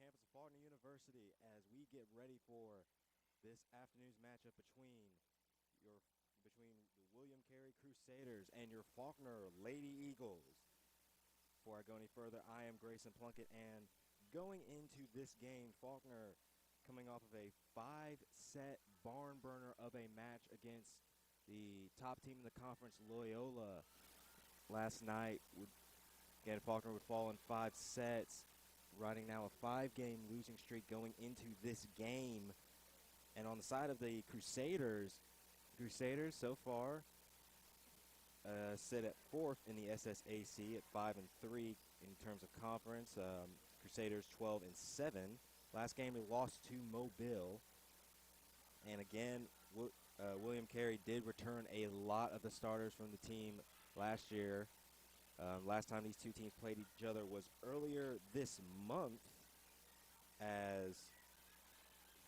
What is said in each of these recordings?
campus of Faulkner University as we get ready for this afternoon's matchup between the William Carey Crusaders and your Faulkner Lady Eagles. Before I go any further, I am Grayson Plunkett, and going into this game, Faulkner coming off of a 5-set barn burner of a match against the top team in the conference, Loyola. Last night, again, Faulkner would fall in 5 sets, riding now a 5-game losing streak going into this game. And on the side of the Crusaders so far sit at 4th in the SSAC at 5-3 in terms of conference. Crusaders 12-7. Last game they lost to Mobile. And again, William Carey did return a lot of the starters from the team last year. Last time these two teams played each other was earlier this month, as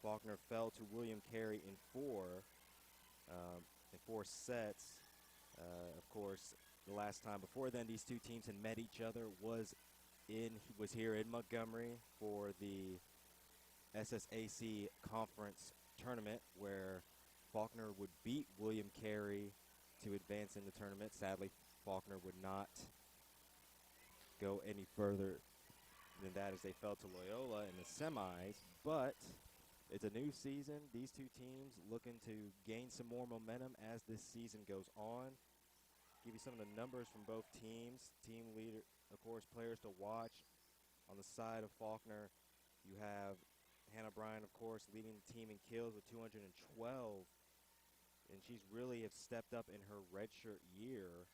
Faulkner fell to William Carey in 4 sets. Of course, the last time before then these two teams had met each other was here in Montgomery for the SSAC conference tournament, where Faulkner would beat William Carey to advance in the tournament. Sadly, Faulkner would not go any further than that as they fell to Loyola in the semis. But it's a new season. These two teams looking to gain some more momentum as this season goes on. Give you some of the numbers from both teams. Team leader, of course, players to watch. On the side of Faulkner, you have Hannah Bryan, of course, leading the team in kills with 212. And she's really have stepped up in her redshirt year.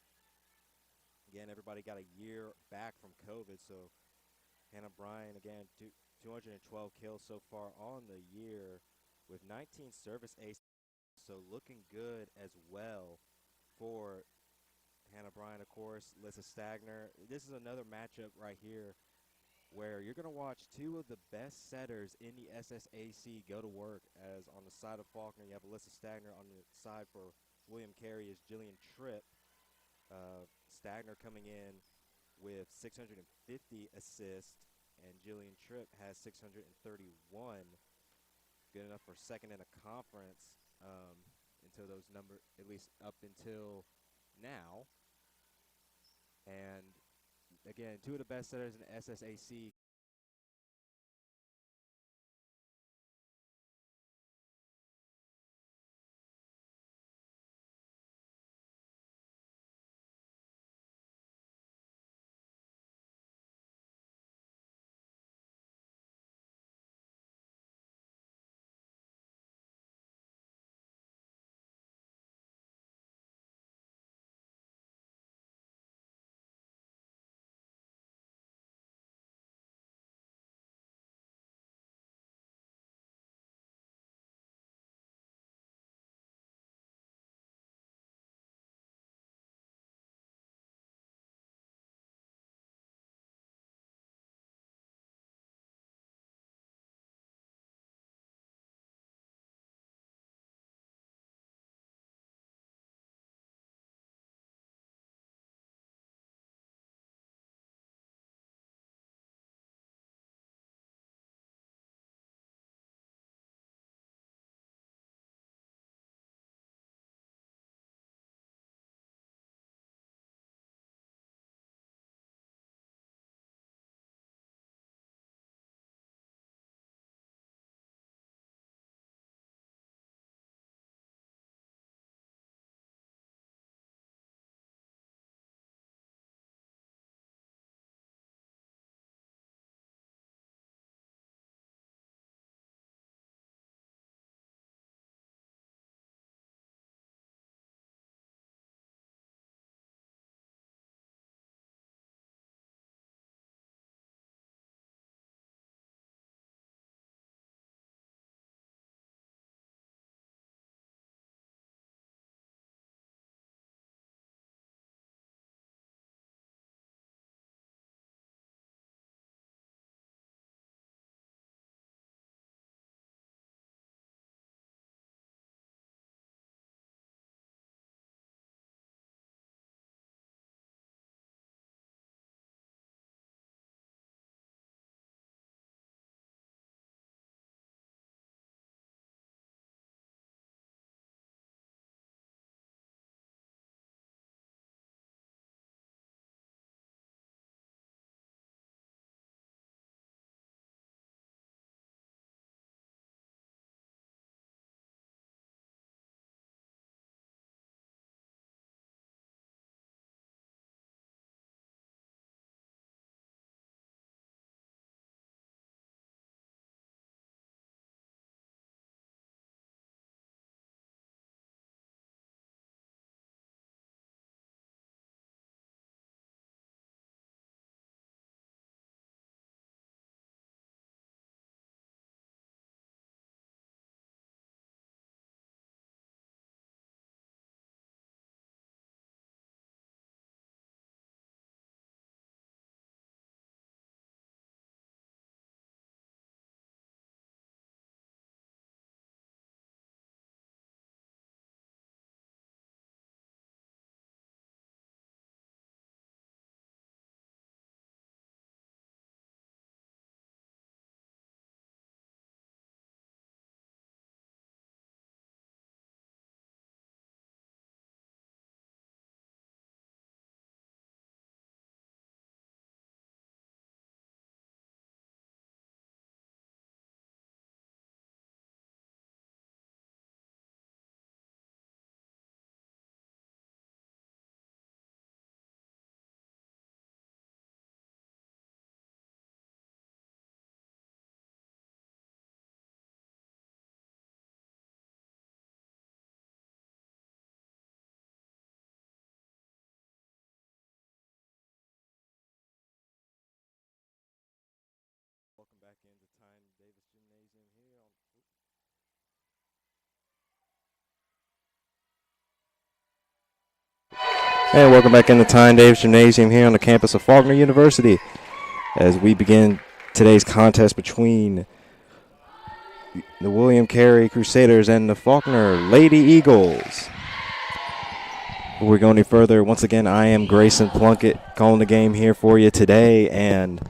Again, everybody got a year back from COVID, so Hannah Bryan, again, 212 kills so far on the year with 19 service aces, so looking good as well for Hannah Bryan. Of course, Lissa Stagner. This is another matchup right here where you're going to watch two of the best setters in the SSAC go to work, as on the side of Faulkner, you have Alyssa Stagner. On the side for William Carey is Jillian Tripp. Stagner coming in with 650 assists, and Jillian Tripp has 631. Good enough for second in a conference until those numbers, at least up until now. And again, two of the best setters in the SSAC And welcome back into Tyne Davis Gymnasium here on the campus of Faulkner University as we begin today's contest between the William Carey Crusaders and the Faulkner Lady Eagles. Before we go any further, once again, I am Grayson Plunkett calling the game here for you today. And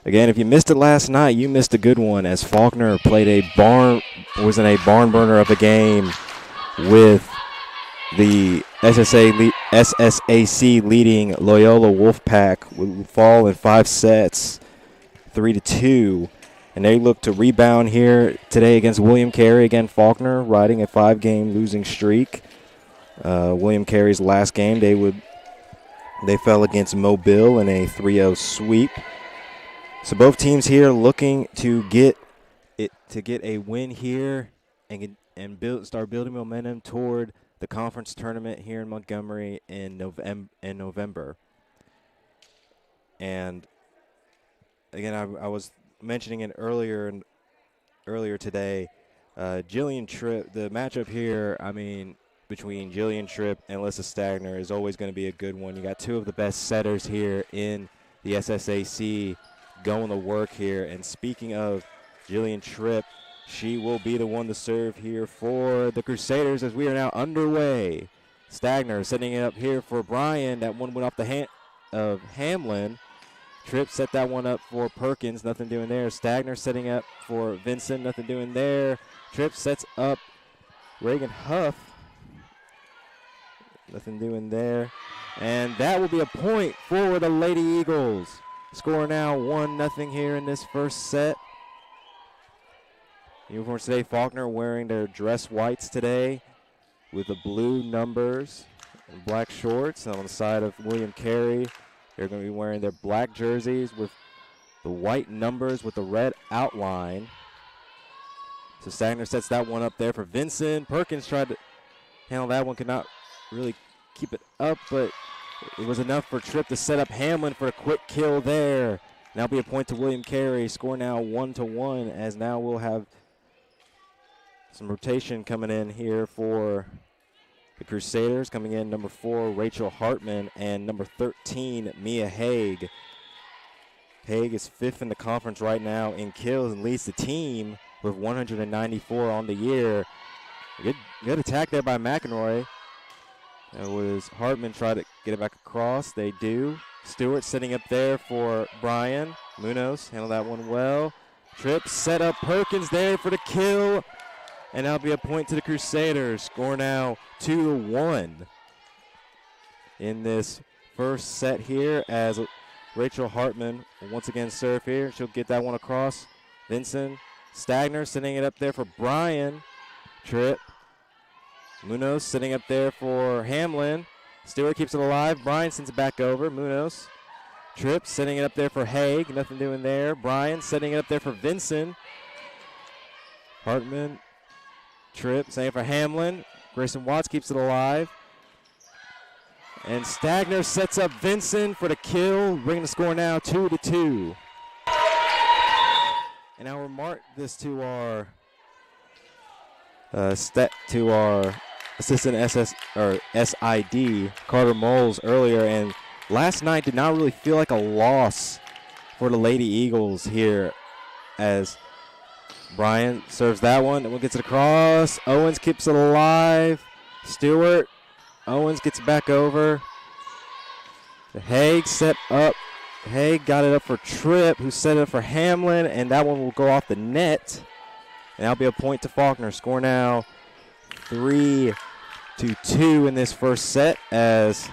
again, if you missed it last night, you missed a good one as Faulkner was in a barn burner of a game with the SSAC leading Loyola Wolfpack would fall in 5 sets, 3-2. And they look to rebound here today against William Carey. Again, Faulkner riding a 5-game losing streak. William Carey's last game, they fell against Mobile in a 3-0 sweep. So both teams here looking to get a win here and start building momentum toward the conference tournament here in Montgomery in November. And again, I was mentioning it earlier today. Jillian Tripp, the matchup here, between Jillian Tripp and Alyssa Stagner is always going to be a good one. You got two of the best setters here in the SSAC going to work here. And speaking of Jillian Tripp, she will be the one to serve here for the Crusaders as we are now underway. Stagner setting it up here for Brian. That one went off the hand of Hamlin. Tripp set that one up for Perkins. Nothing doing there. Stagner setting up for Vincent. Nothing doing there. Tripp sets up Reagan Huff. Nothing doing there. And that will be a point for the Lady Eagles. Score now 1-0 here in this first set. Uniforms today, Faulkner wearing their dress whites today with the blue numbers and black shorts. And on the side of William Carey, they're going to be wearing their black jerseys with the white numbers with the red outline. So Stagner sets that one up there for Vincent. Perkins tried to handle that one, could not really keep it up, but it was enough for Tripp to set up Hamlin for a quick kill there. Now be a point to William Carey. Score now 1-1 as now we'll have some rotation coming in here for the Crusaders. Coming in number 4, Rachel Hartman, and number 13, Mia Haig. Haig is 5th in the conference right now in kills and leads the team with 194 on the year. Good attack there by McEnroy. That was Hartman trying to get it back across. They do. Stewart sitting up there for Brian. Munoz handled that one well. Tripp set up Perkins there for the kill. And that'll be a point to the Crusaders. Score now 2-1 in this first set here as Rachel Hartman will once again serve here. She'll get that one across. Vincent Stagner sending it up there for Brian. Tripp. Munoz sitting up there for Hamlin. Stewart keeps it alive. Brian sends it back over. Munoz. Tripp setting it up there for Haig. Nothing doing there. Brian setting it up there for Vincent. Hartman. Tripp setting it for Hamlin. Grayson Watts keeps it alive. And Stagner sets up Vincent for the kill, bringing the score now 2-2. And I'll remark this to our assistant SID, Carter Moles, earlier, and last night did not really feel like a loss for the Lady Eagles here as Brian serves that one. That one gets it across. Owens keeps it alive. Stewart. Owens gets it back over. Haig set up. Haig got it up for Tripp, who set it up for Hamlin, and that one will go off the net. And that'll be a point to Faulkner. Score now 3-2 in this first set as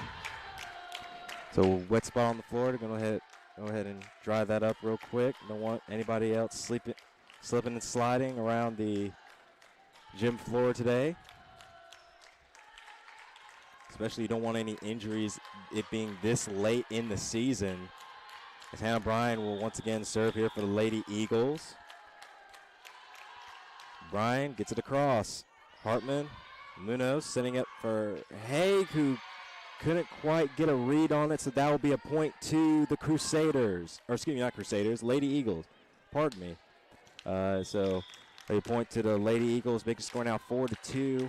so wet spot on the floor. They're going to go ahead and dry that up real quick. Don't want anybody else slipping and sliding around the gym floor today. Especially you don't want any injuries, it being this late in the season. As Hannah Bryan will once again serve here for the Lady Eagles. Bryan gets it across. Hartman, Munoz setting up for Haig, who couldn't quite get a read on it, so that will be a point to the Crusaders. Or excuse me, not Crusaders, Lady Eagles. Pardon me. So a point to the Lady Eagles, making score now 4-2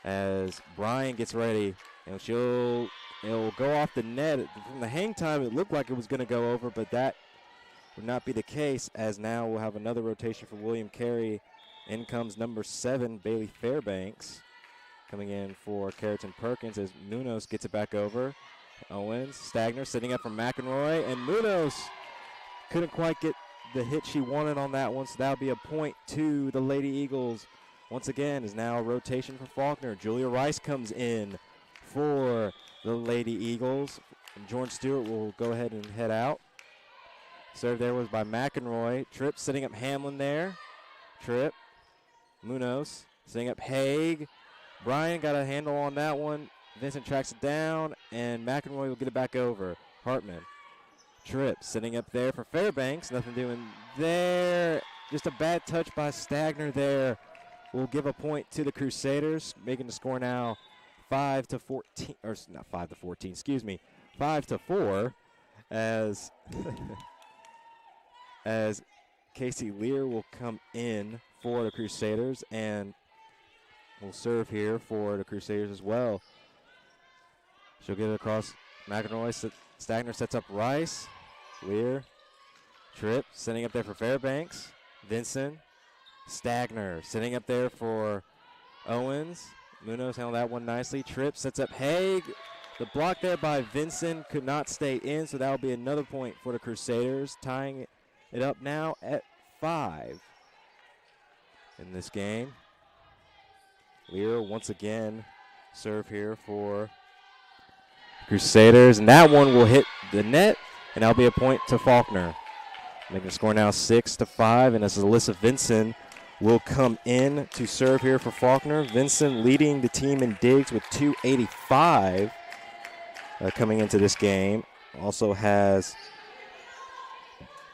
as Bryan gets ready. And she'll It'll go off the net. From the hang time, it looked like it was going to go over, but that would not be the case, as now we'll have another rotation for William Carey. In comes number 7, Bailey Fairbanks, coming in for Carrington Perkins as Munoz gets it back over. Owens, Stagner sitting up from McEnroy, and Munoz couldn't quite get the hit she wanted on that one, so that'll be a point to the Lady Eagles. Once again, is now a rotation for Faulkner. Julia Rice comes in for the Lady Eagles. And Jordan Stewart will go ahead and head out. Serve there was by McEnroy. Tripp setting up Hamlin there. Tripp. Munoz setting up Haig. Bryan got a handle on that one. Vincent tracks it down, and McEnroy will get it back over. Hartman. Tripp sitting up there for Fairbanks. Nothing doing there. Just a bad touch by Stagner there. Will give a point to the Crusaders, making the score now 5-14, or not 5-14, excuse me, 5-4, as as Casey Lear will come in for the Crusaders and will serve here for the Crusaders as well. She'll get it across McEnroy. Stagner sets up Rice. Lear. Tripp sending up there for Fairbanks. Vincent. Stagner sitting up there for Owens. Munoz handled that one nicely. Tripp sets up Haig. The block there by Vincent could not stay in, so that will be another point for the Crusaders, tying it up now at 5 in this game. Lear once again serve here for Crusaders, and that one will hit the net, and that'll be a point to Faulkner. Making the score now 6-5, and as Alyssa Vincent will come in to serve here for Faulkner. Vincent leading the team in digs with 285 coming into this game. Also has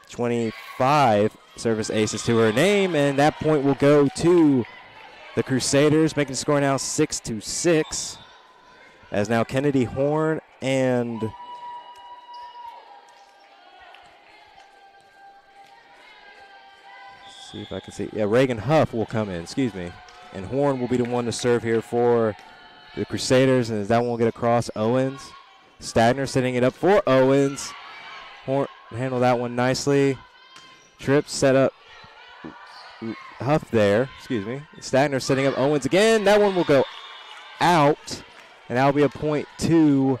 25 service aces to her name, and that point will go to the Crusaders, making the score now 6-6. As now Kennedy Horn and see if I can see. Yeah, Reagan Huff will come in, excuse me. And Horn will be the one to serve here for the Crusaders, and as that one will get across, Owens. Stagner setting it up for Owens. Horn handle that one nicely. Tripp set up Huff there, excuse me. Stagner setting up Owens again. That one will go out, and that'll be a point to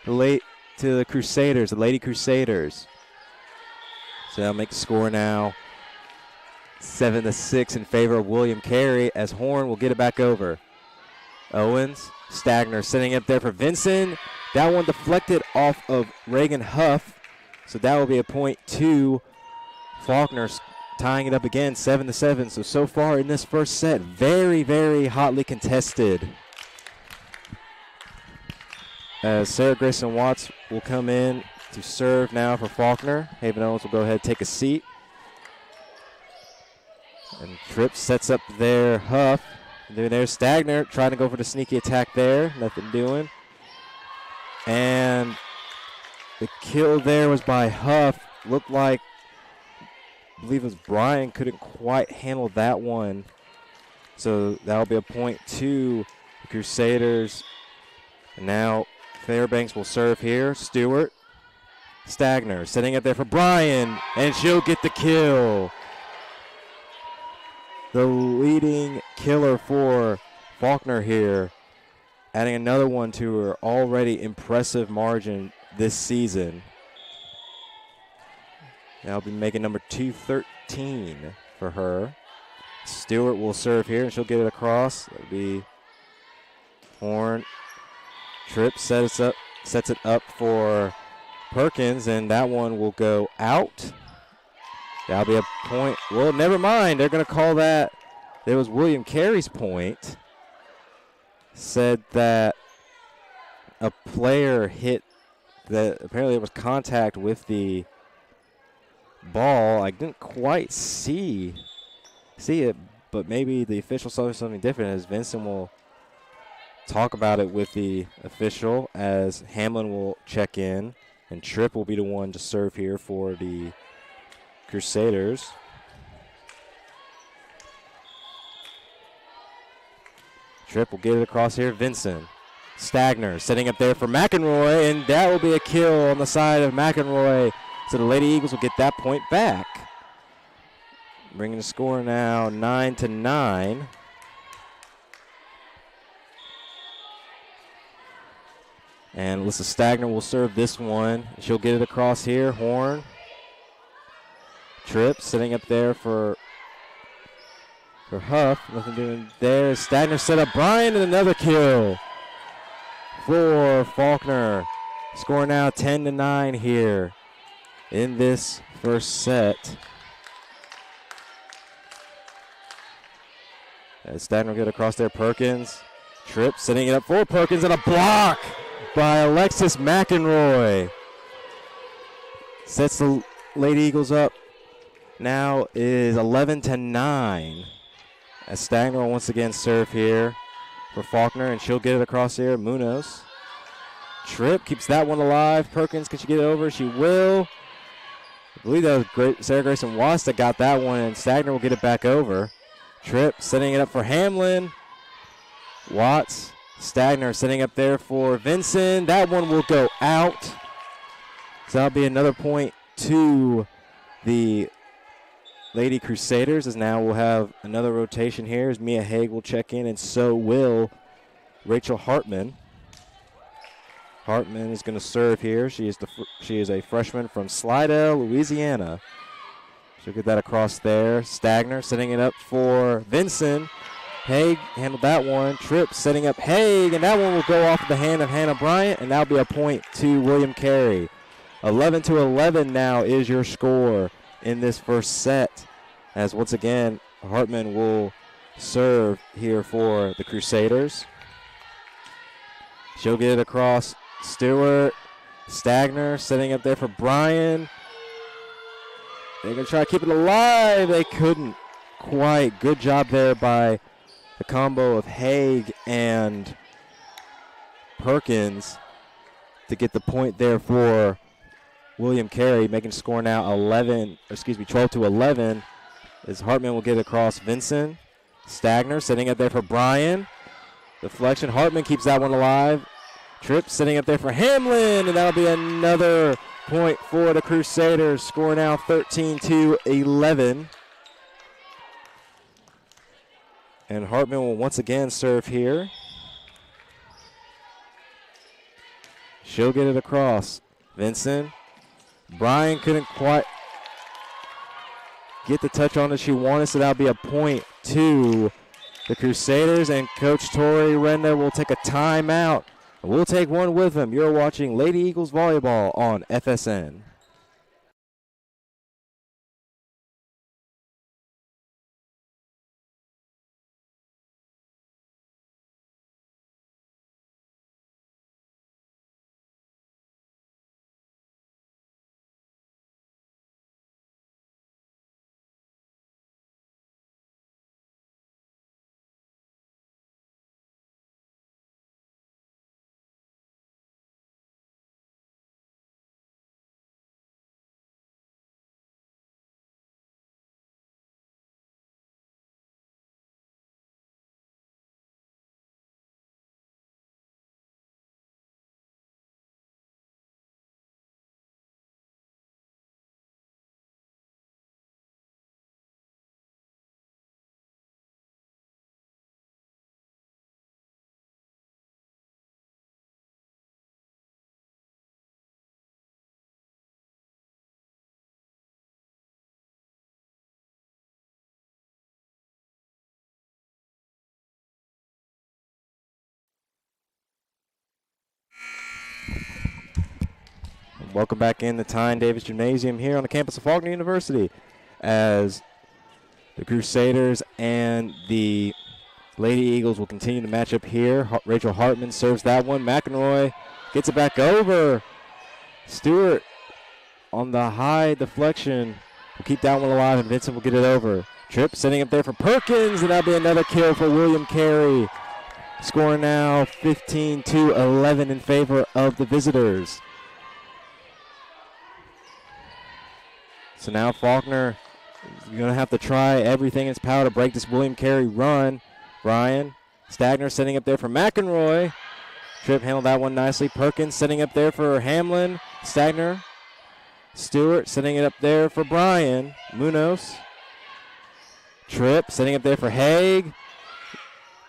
the Crusaders, the Lady Crusaders. So that'll make the score now 7-6 in favor of William Carey, as Horn will get it back over. Owens, Stagner sitting up there for Vincent. That one deflected off of Reagan Huff, so that will be a point to Faulkner, tying it up again 7-7. So far in this first set, very, very hotly contested. As Sarah Grayson Watts will come in to serve now for Faulkner. Haven Owens will go ahead and take a seat. And Tripp sets up there Huff. There's Stagner trying to go for the sneaky attack there. Nothing doing. And the kill there was by Huff. Looked like, I believe it was Bryan, couldn't quite handle that one. So that'll be a point to the Crusaders. And now Fairbanks will serve here. Stewart. Stagner setting up there for Bryan, and she'll get the kill. The leading killer for Faulkner here, adding another one to her already impressive margin this season. That'll be making number 213 for her. Stewart will serve here, and she'll get it across. That'll be Horn. Tripp sets it up for Perkins, and that one will go out. That'll be a point. Well, never mind. They're going to call that. It was William Carey's point. Said that a player hit that. Apparently, it was contact with the ball. I didn't quite see it, but maybe the official saw something different, as Vincent will talk about it with the official, as Hamlin will check in, and Tripp will be the one to serve here for the Crusaders. Tripp will get it across here. Vincent Stagner setting up there for McEnroy, and that will be a kill on the side of McEnroy. So the Lady Eagles will get that point back. Bringing the score now 9-9. And Alyssa Stagner will serve this one. She'll get it across here. Horn. Tripp setting up there for Huff. Nothing doing there. Stagner set up Bryan, and another kill for Faulkner. Score now 10-9 here in this first set. As Stagner will get across there, Perkins. Tripp setting it up for Perkins, and a block by Alexis McEnroy. Sets the Lady Eagles up. Now is 11-9. As Stagner will once again serve here for Faulkner, and she'll get it across here. Munoz. Tripp keeps that one alive. Perkins, can she get it over? She will. I believe that was great. Sarah Grayson Watts that got that one, and Stagner will get it back over. Tripp setting it up for Hamlin. Watts. Stagner setting up there for Vincent. That one will go out. So that'll be another point to the Lady Crusaders, as now we'll have another rotation here as Mia Haig will check in, and so will Rachel Hartman. Hartman is going to serve here. She is a freshman from Slidell, Louisiana. She'll get that across there. Stagner setting it up for Vincent. Haig handled that one. Tripp setting up Haig, and that one will go off the hand of Hannah Bryant, and that'll be a point to William Carey. 11-11 now is your score in this first set, as once again Hartman will serve here for the Crusaders. She'll get it across Stewart. Stagner setting up there for Bryan. They're going to try to keep it alive. They couldn't quite. Good job there by the combo of Haig and Perkins to get the point there for William Carey, making the score now 12-11, as Hartman will get across Vincent. Stagner setting up there for Bryan. Deflection. Hartman keeps that one alive. Tripp setting up there for Hamlin, and that'll be another point for the Crusaders. Score now 13-11. And Hartman will once again serve here. She'll get it across. Vincent. Bryan couldn't quite get the touch on that she wanted, so that'll be a point to the Crusaders. And Coach Tori Renda will take a timeout. We'll take one with him. You're watching Lady Eagles Volleyball on FSN. Welcome back in the Tyne Davis Gymnasium here on the campus of Faulkner University, as the Crusaders and the Lady Eagles will continue to match up here. Rachel Hartman serves that one. McEnroy gets it back over. Stewart on the high deflection will keep that one alive, and Vincent will get it over. Tripp setting up there for Perkins, and that'll be another kill for William Carey. Score now 15-11 in favor of the visitors. So now Faulkner is going to have to try everything in its power to break this William Carey run. Bryan Stagner setting up there for McEnroy. Tripp handled that one nicely. Perkins setting up there for Hamlin. Stagner. Stewart setting it up there for Bryan. Munoz. Tripp setting up there for Haig.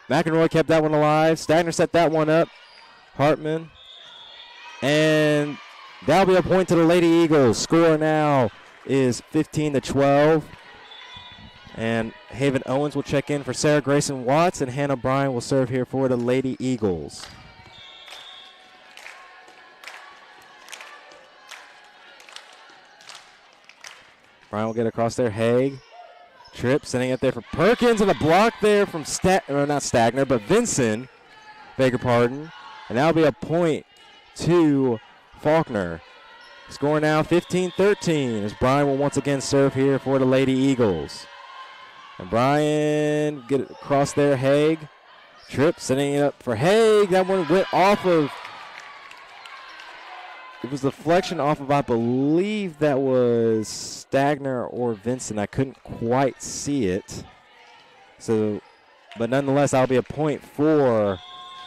McEnroy kept that one alive. Stagner set that one up. Hartman. And that'll be a point to the Lady Eagles. Score now is 15-12. And Haven Owens will check in for Sarah Grayson Watts, and Hannah Bryan will serve here for the Lady Eagles. Bryan will get across there. Haig. Tripp sending it there for Perkins, and a block there from not Stagner, but Vinson. Beg your pardon. And that'll be a point to Faulkner. Score now 15-13 as Bryan will once again serve here for the Lady Eagles. And Bryan get it across there. Haig. Tripp setting it up for Haig. That one went off of. It was deflection off of, I believe that was Stagner or Vincent. I couldn't quite see it. So, but nonetheless, that'll be a point for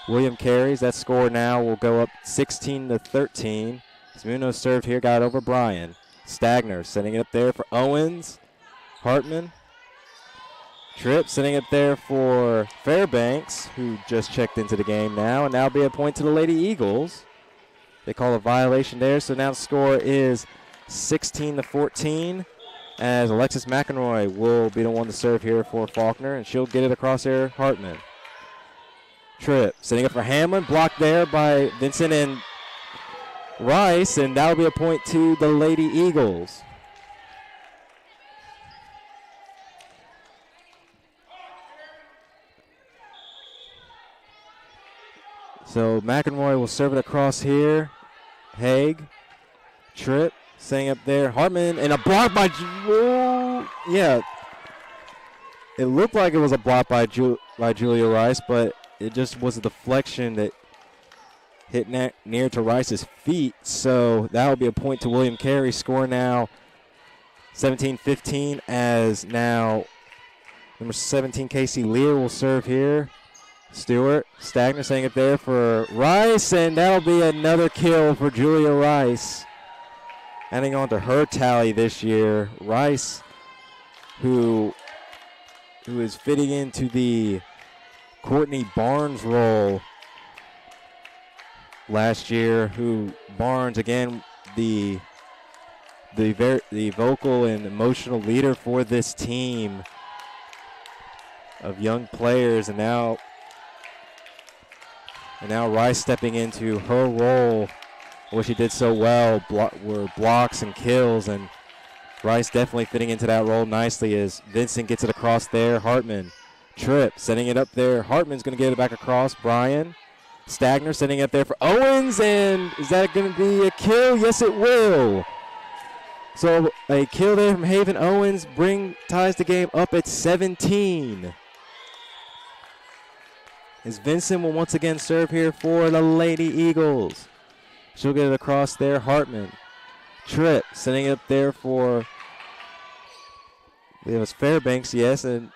William Carey's. That score now will go up 16-13. Munoz served here, got over Bryan. Stagner setting it up there for Owens. Hartman. Tripp setting it there for Fairbanks, who just checked into the game now. And that'll be a point to the Lady Eagles. They call a violation there, so now the score is 16-14 as Alexis McEnroy will be the one to serve here for Faulkner, and she'll get it across there, Hartman. Tripp setting up for Hamlin, blocked there by Vincent and Rice, and that'll be a point to the Lady Eagles. So McEnroy will serve it across here. Haig, Tripp, setting up there. Hartman, and a block by, yeah. It looked like it was a block by Julia Rice, but it just was a deflection that hit near to Rice's feet. So that will be a point to William Carey. Score now 17-15 as now number 17, Casey Lear, will serve here. Stewart, Stagner setting it there for Rice, and that'll be another kill for Julia Rice. Adding on to her tally this year. Rice, who is fitting into the Courtney Barnes role last year, who Barnes, again, the vocal and emotional leader for this team of young players, and now Rice stepping into her role, where she did so well, were blocks and kills, and Rice definitely fitting into that role nicely as Vincent gets it across there. Hartman, Tripp setting it up there. Hartman's going to get it back across. Bryan, Stagner setting it up there for Owens, and is that going to be a kill? Yes, it will. So a kill there from Haven Owens ties the game up at 17. As Vincent will once again serve here for the Lady Eagles. She'll get it across there. Hartman. Tripp setting it up there for, it was Fairbanks, yes, and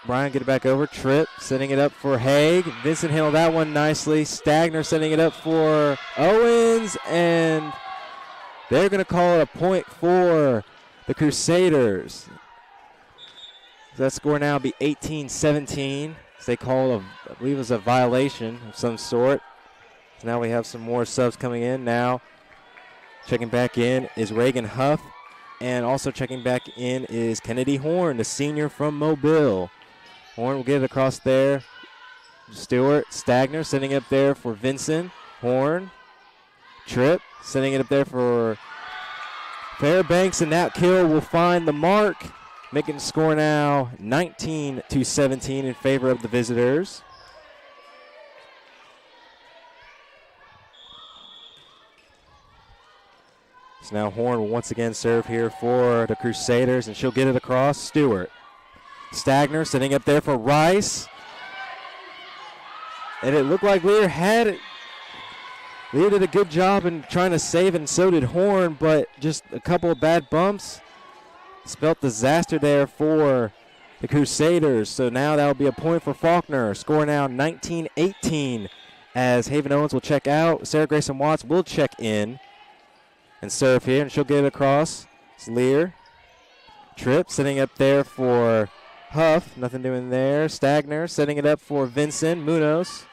Bryan get it back over. Tripp setting it up for Haig. Vincent handled that one nicely. Stagner setting it up for Owens, and they're going to call it a point for the Crusaders. That score now will be 18-17. They call, I believe it was a violation of some sort. So now we have some more subs coming in. Now checking back in is Reagan Huff, and also checking back in is Kennedy Horn, the senior from Mobile. Horn will get it across there. Stewart, Stagner setting it up there for Vincent. Horn, Tripp setting it up there for Fairbanks, and that kill will find the mark, making the score now 19-17 in favor of the visitors. So now Horn will once again serve here for the Crusaders, and she'll get it across. Stewart. Stagner setting up there for Rice. And it looked like Lear had it. Lear did a good job in trying to save it, and so did Horn, but just a couple of bad bumps spelt disaster there for the Crusaders. So now that'll be a point for Faulkner. Score now 19-18 as Haven Owens will check out. Sarah Grayson Watts will check in and serve here, and she'll get it across. It's Lear. Tripp setting up there for Huff. Nothing doing there. Stagner setting it up for Vincent Munoz.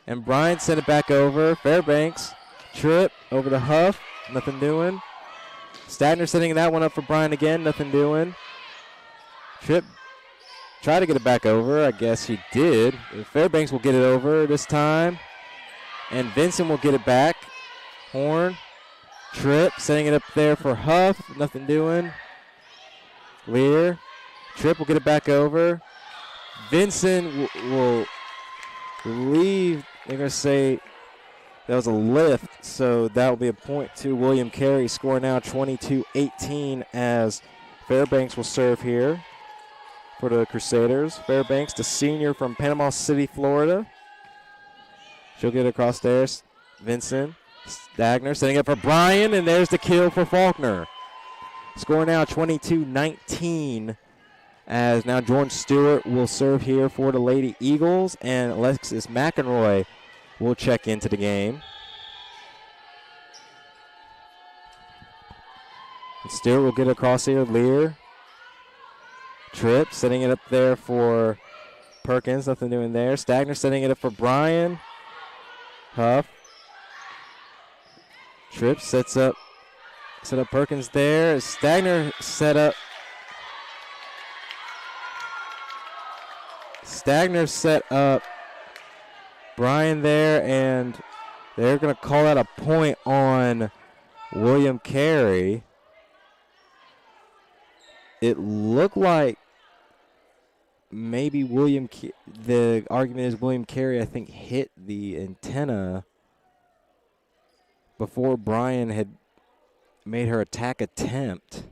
And Bryant sent it back over. Fairbanks. Tripp over to Huff. Nothing doing. Stagner setting that one up for Bryant again. Nothing doing. Tripp tried to get it back over. I guess he did. Fairbanks will get it over this time. And Vincent will get it back. Horn. Tripp setting it up there for Huff. Nothing doing. Lear. Tripp will get it back over. Vincent will leave. They're going to say that was a lift, so that will be a point to William Carey. Score now 22-18 as Fairbanks will serve here for the Crusaders. Fairbanks, the senior from Panama City, Florida. She'll get it across there. Vincent. Stagner setting up for Bryan, and there's the kill for Faulkner. Score now 22-19 as now Jordan Stewart will serve here for the Lady Eagles, and Alexis McEnroy will check into the game. And Stewart will get across here. Lear. Tripp setting it up there for Perkins. Nothing doing there. Stagner setting it up for Bryan. Huff. Tripp set up Perkins there. Stagner set up Bryan there, and they're going to call out a point on William Carey. It looked like maybe the argument is William Carey, I think, hit the antenna before Bryan had made her attack attempt.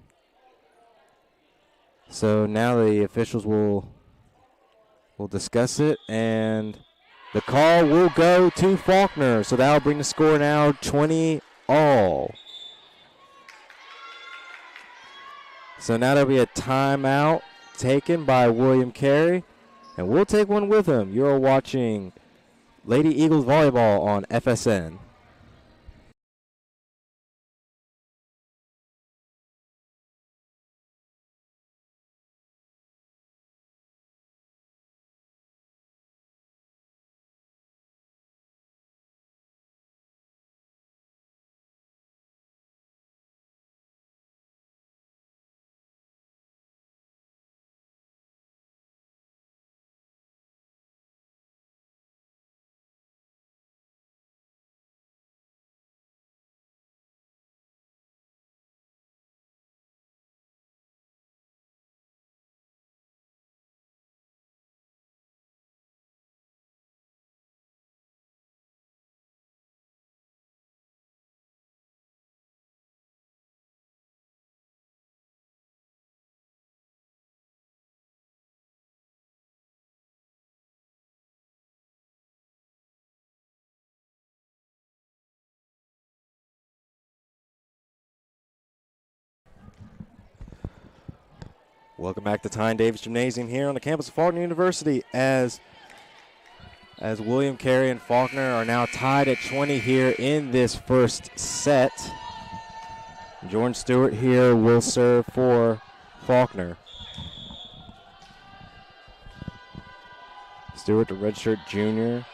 So now the officials will discuss it, and the call will go to Faulkner. So that will bring the score now 20-all. So now there'll be a timeout taken by William Carey, and we'll take one with him. You're watching Lady Eagles Volleyball on FSN. Welcome back to Tyne Davis Gymnasium here on the campus of Faulkner University as William Carey and Faulkner are now tied at 20 here in this first set. Jordan Stewart here will serve for Faulkner. Stewart, the redshirt junior.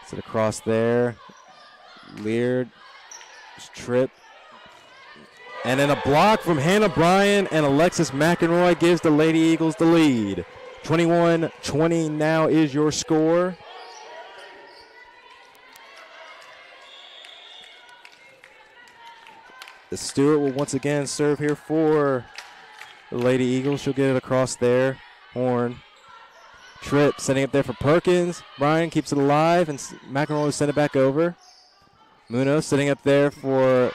Sit across there. Lear, Tripp. And then a block from Hannah Bryan, and Alexis McEnroy gives the Lady Eagles the lead. 21-20 now is your score. The Stewart will once again serve here for the Lady Eagles. She'll get it across there. Horn. Tripp setting up there for Perkins. Bryan keeps it alive, and McEnroy will send it back over. Munoz setting up there for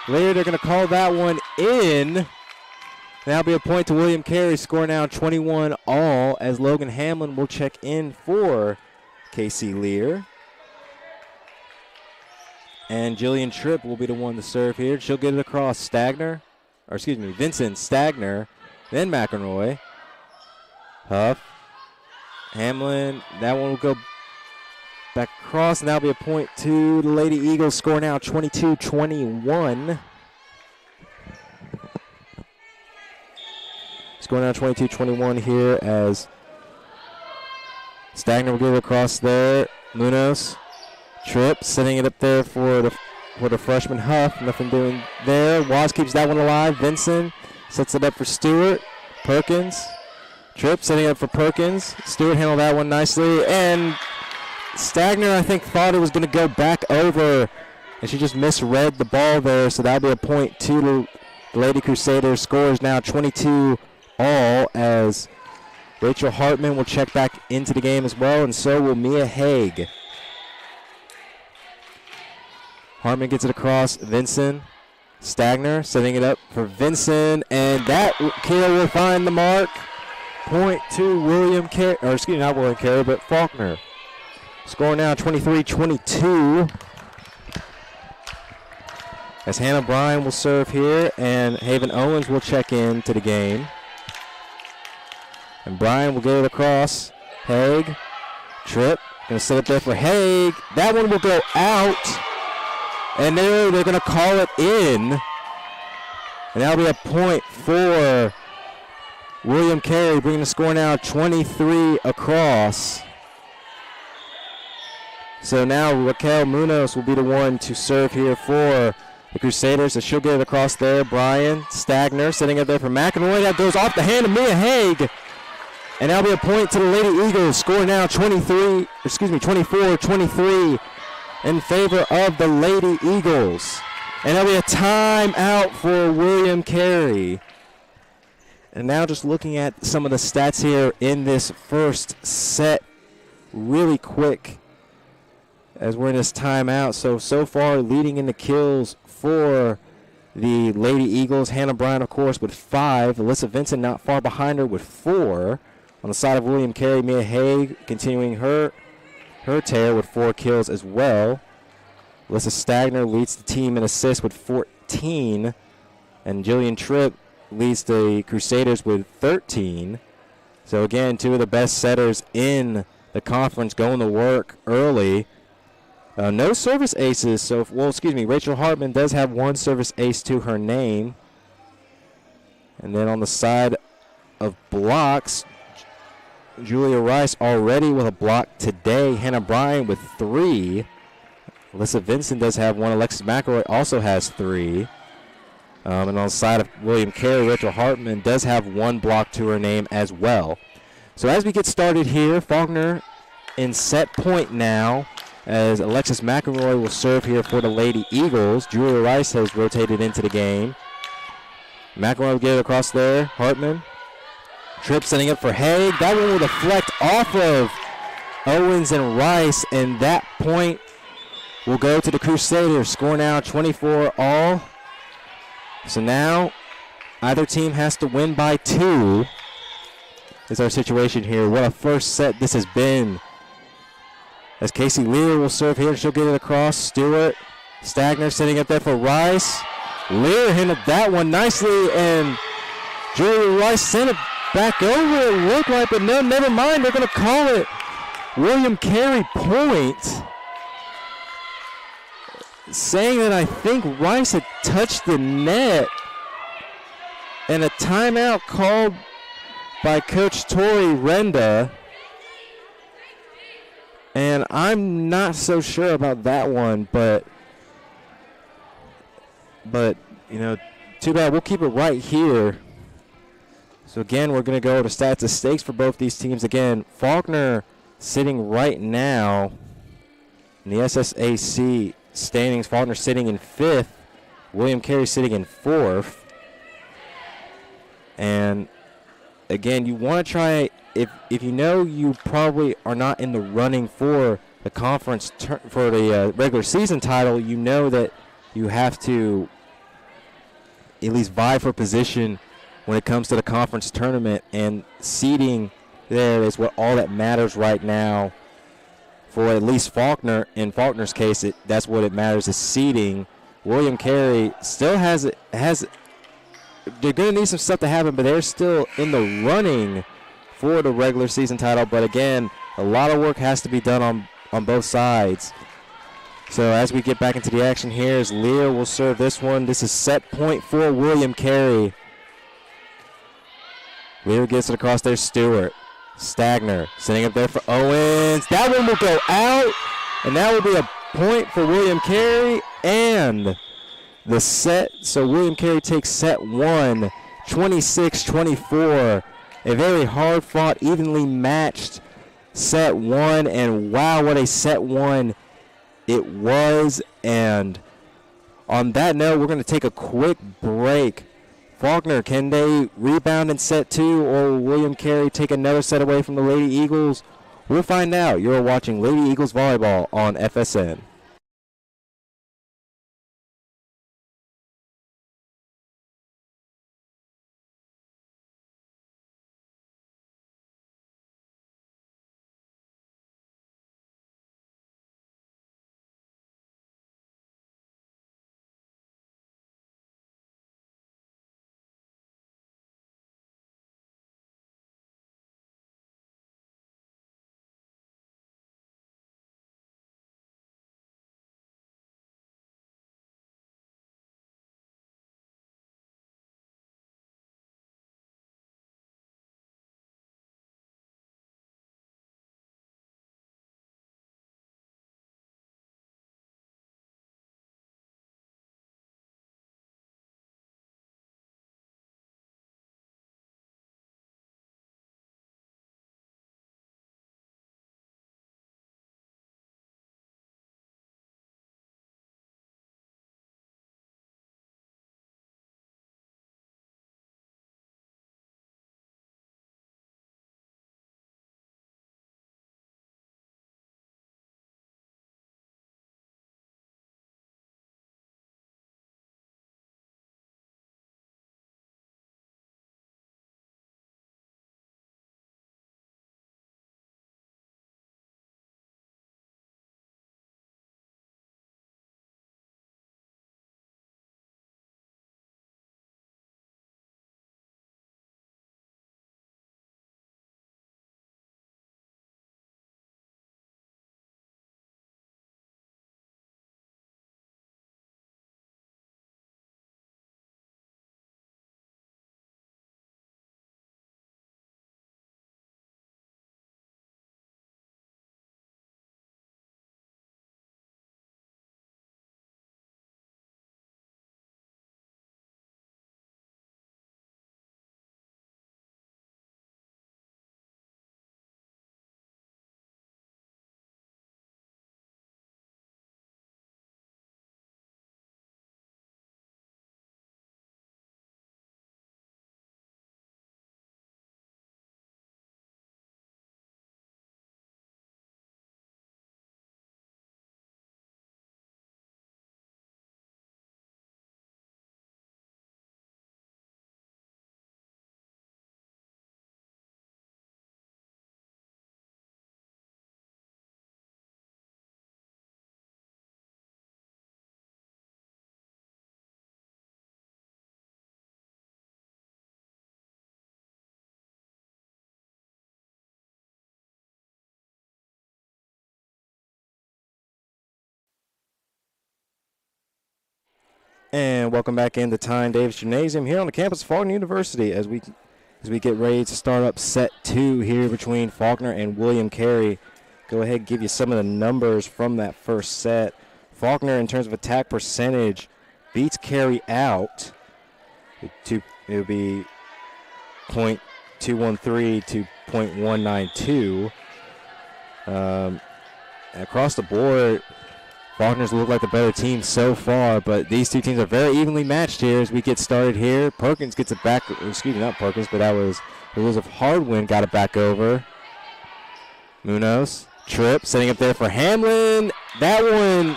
Lear. They're going to call that one in. That'll be a point to William Carey. Score now 21-all as Logan Hamlin will check in for KC Lear. And Jillian Tripp will be the one to serve here. She'll get it across Vincent Stagner, then Back across, and that'll be a point to the Lady Eagles. Score now 22-21. Score now 22-21 here as Stagner will get it across there. Munoz, trip, setting it up there for the freshman Huff. Nothing doing there. Waz keeps that one alive. Vincent sets it up for Stewart. Perkins, trip, setting it up for Perkins. Stewart handled that one nicely, and Stagner, I think, thought it was going to go back over, and she just misread the ball there, so that'll be a point to the Lady Crusaders. Scores now 22 all as Rachel Hartman will check back into the game as well, and so will Mia Haig. Hartman gets it across. Vincent, Stagner setting it up for Vincent, and that kill will find the mark. Point to William Carey, or excuse me, not William Carey, but Faulkner. Score now 23-22. As Hannah Bryan will serve here, and Haven Owens will check in to the game. And Bryan will get it across. Haig, trip, going to set it there for Haig. That one will go out, and they're going to call it in. And that'll be a point for William Carey, bringing the score now 23 across. So now Raquel Munoz will be the one to serve here for the Crusaders. So she'll get it across there. Bryan Stagner setting it there for McEnroy. That goes off the hand of Mia Haig. And that'll be a point to the Lady Eagles. Score now 24-23 in favor of the Lady Eagles. And that'll be a timeout for William Carey. And now just looking at some of the stats here in this first set really quick as we're in this timeout. So far leading in the kills for the Lady Eagles. Hannah Bryan, of course, with 5. Alyssa Vincent not far behind her with 4. On the side of William Carey, Mia Haig continuing her tear with 4 kills as well. Alyssa Stagner leads the team in assists with 14. And Jillian Tripp leads the Crusaders with 13. So again, 2 of the best setters in the conference going to work early. No service aces, Rachel Hartman does have 1 service ace to her name. And then on the side of blocks, Julia Rice already with a block today. Hannah Bryan with 3. Alyssa Vincent does have 1. Alexis McElroy also has 3. And on the side of William Carey, Rachel Hartman does have 1 block to her name as well. So as we get started here, Faulkner in set point now, as Alexis McElroy will serve here for the Lady Eagles. Julia Rice has rotated into the game. McElroy will get it across there. Hartman. Tripp setting up for Haig. That one will deflect off of Owens and Rice, and that point will go to the Crusaders. Score now 24 all. So now either team has to win by 2 is our situation here. What a first set this has been. As Casey Lear will serve here, she'll get it across. Stewart, Stagner setting up there for Rice. Lear handled that one nicely, and Julia Rice sent it back over, it looked like, but no, never mind. They're going to call it William Carey point, saying that I think Rice had touched the net, and a timeout called by Coach Tori Renda. And I'm not so sure about that one, but you know, too bad. We'll keep it right here. So again, we're going to go to stats and stakes for both these teams. Again, Faulkner sitting right now in the SSAC standings. Faulkner sitting in 5th. William Carey sitting in 4th. And again, you want to try, if you know you probably are not in the running for the conference for the regular season title, you know that you have to at least vie for position when it comes to the conference tournament, and seeding there is what all that matters right now for at least Faulkner. In Faulkner's case, that's what it matters, is seeding. William Carey still has they're going to need some stuff to happen, but they're still in the running for the regular season title. But again, a lot of work has to be done on both sides. So as we get back into the action here, as Lear will serve this one. This is set point for William Carey. Lear gets it across there, Stewart. Stagner sitting up there for Owens. That one will go out, and that will be a point for William Carey and the set. So William Carey takes set one, 26-24. A very hard-fought, evenly matched set one, and wow, what a set one it was. And on that note, we're going to take a quick break. Faulkner, can they rebound in set two, or will William Carey take another set away from the Lady Eagles? We'll find out. You're watching Lady Eagles Volleyball on FSN. And welcome back into Time Davis Gymnasium here on the campus of Faulkner University as we get ready to start up set two here between Faulkner and William Carey. Go ahead and give you some of the numbers from that first set. Faulkner, in terms of attack percentage, beats Carey out. It would be .213 to .192. Across the board, Faulkner's look like the better team so far, but these two teams are very evenly matched here as we get started here. Perkins gets it back, excuse me, not Perkins, but it was Hardwin got it back over. Munoz, trip, setting up there for Hamlin. That one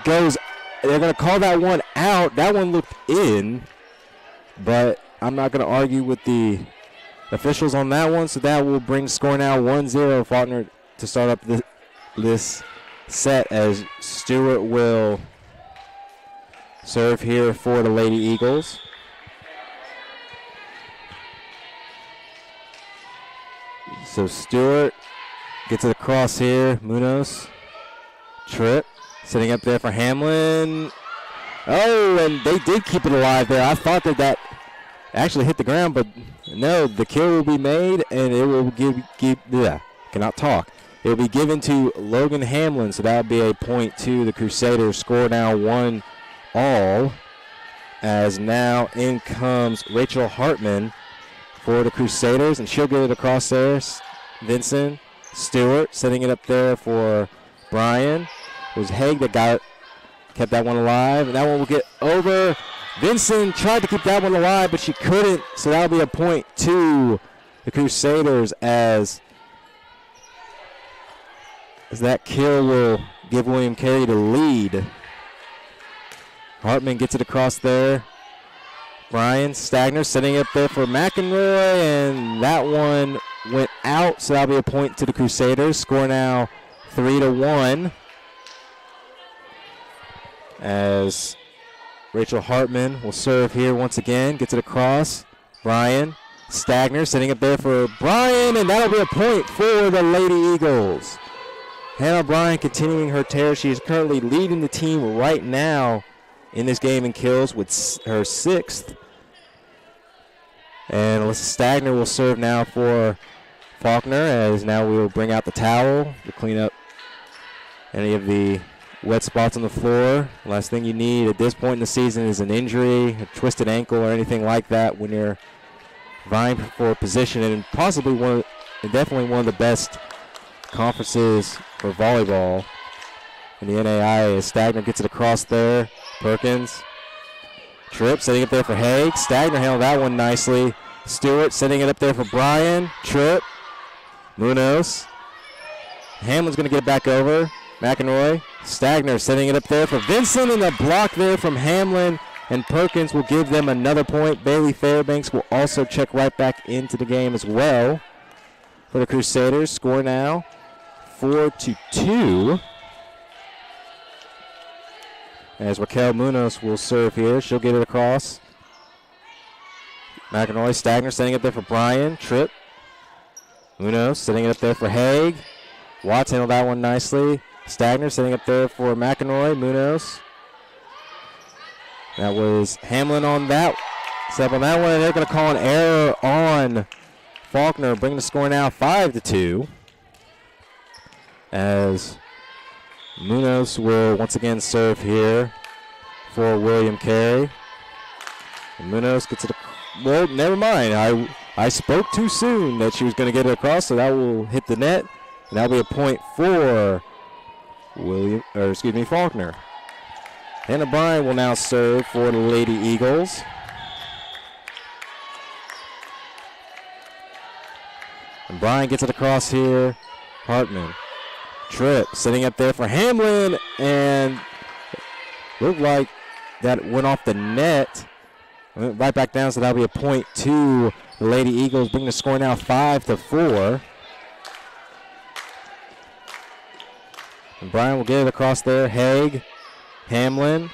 goes, they're going to call that one out. That one looked in, but I'm not going to argue with the officials on that one, so that will bring score now 1-0 Faulkner to start up this set as Stewart will serve here for the Lady Eagles. So Stewart Gets it across here. Munoz. Trip. Sitting up there for Hamlin. Oh, and they did keep it alive there. I thought that actually hit the ground, but no, the kill will be made, and it will cannot talk. It will be given to Logan Hamlin, so that would be a point to the Crusaders. Score now 1-all, as now in comes Rachel Hartman for the Crusaders, and she'll get it across there. Vincent Stewart setting it up there for Brian. It was Haig that kept that one alive, and that one will get over. Vincent tried to keep that one alive, but she couldn't, so that'll be a point to the Crusaders as that kill will give William Carey the lead. Hartman gets it across there. Brian Stagner setting up there for McEnroy, and that one went out, so that'll be a point to the Crusaders. Score now 3-1. As Rachel Hartman will serve here once again. Gets it across. Brian Stagner setting up there for Brian, and that'll be a point for the Lady Eagles. Hannah Bryan continuing her tear. She is currently leading the team right now in this game in kills with her 6th. And Alyssa Stagner will serve now for Faulkner, as now we will bring out the towel to clean up any of the wet spots on the floor. The last thing you need at this point in the season is an injury, a twisted ankle, or anything like that when you're vying for a position, and possibly definitely one of the best conferences for volleyball in the NAIA. As Stagner gets it across there. Perkins. Tripp setting up there for Haig. Stagner handled that one nicely. Stewart setting it up there for Brian. Tripp. Munoz. Hamlin's going to get it back over. McEnroy. Stagner setting it up there for Vincent, and a block there from Hamlin, and Perkins will give them another point. Bailey Fairbanks will also check right back into the game as well for the Crusaders. Score now 4-2. As Raquel Munoz will serve here. She'll get it across. McEnroy, Stagner setting it there for Brian. Tripp. Munoz setting it up there for Haig. Watts handled that one nicely. Stagner setting up there for McEnroy. Munoz. That was Hamlin on that. Set up on that one, and they're going to call an error on Faulkner, bringing the score now 5-2. As Munoz will once again serve here for William Carey. And Munoz gets it. Well, never mind. I spoke too soon that she was going to get it across, so that will hit the net, and that'll be a point for Faulkner. Hannah Bryan will now serve for the Lady Eagles. And Bryan gets it across here. Hartman. Tripp sitting up there for Hamlin, and looked like that went off the net. Went right back down, so that'll be a point to the Lady Eagles, bringing the score now 5-4. And Bryan will get it across there. Haig, Hamlin,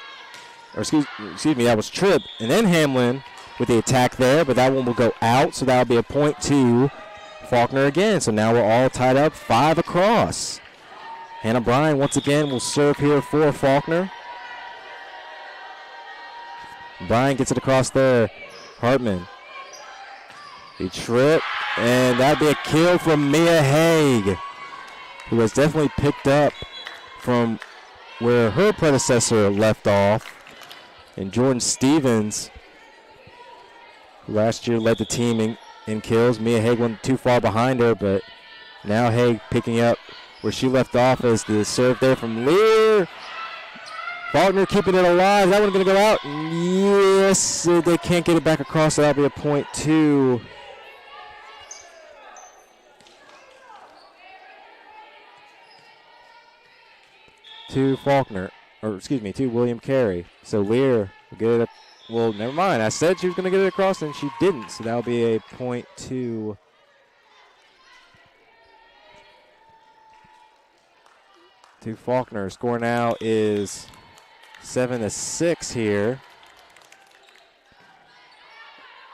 or excuse me, that was Tripp, and then Hamlin with the attack there, but that one will go out, so that'll be a point to Faulkner again. So now we're all tied up 5 across. Hannah Bryan once again will serve here for Faulkner. Bryan gets it across there. Hartman. The trip, and that'd be a kill from Mia Haig, who has definitely picked up from where her predecessor left off. And Jordan Stevens, who last year led the team in kills. Mia Haig went too far behind her, but now Haig picking up where she left off as the serve there from Lear. Faulkner keeping it alive. That one's going to go out. Yes, they can't get it back across, so that'll be a point to Faulkner, or excuse me, to William Carey. So Lear will get it up. Well, never mind. I said she was going to get it across, and she didn't, so that'll be a point to Faulkner. Score now is 7-6 here.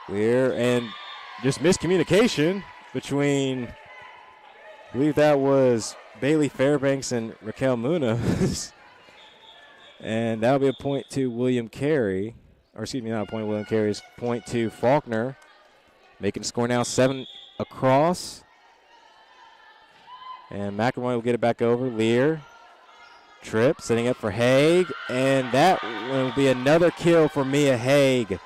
Lear, and just miscommunication between I believe that was Bailey Fairbanks and Raquel Munoz. And that'll be a point to William Carey. Or excuse me, not a point to William Carey. It's a point to Faulkner. Making the score now 7 across. And McElroy will get it back over. Lear. Tripp setting up for Haig. And that will be another kill for Mia Haig.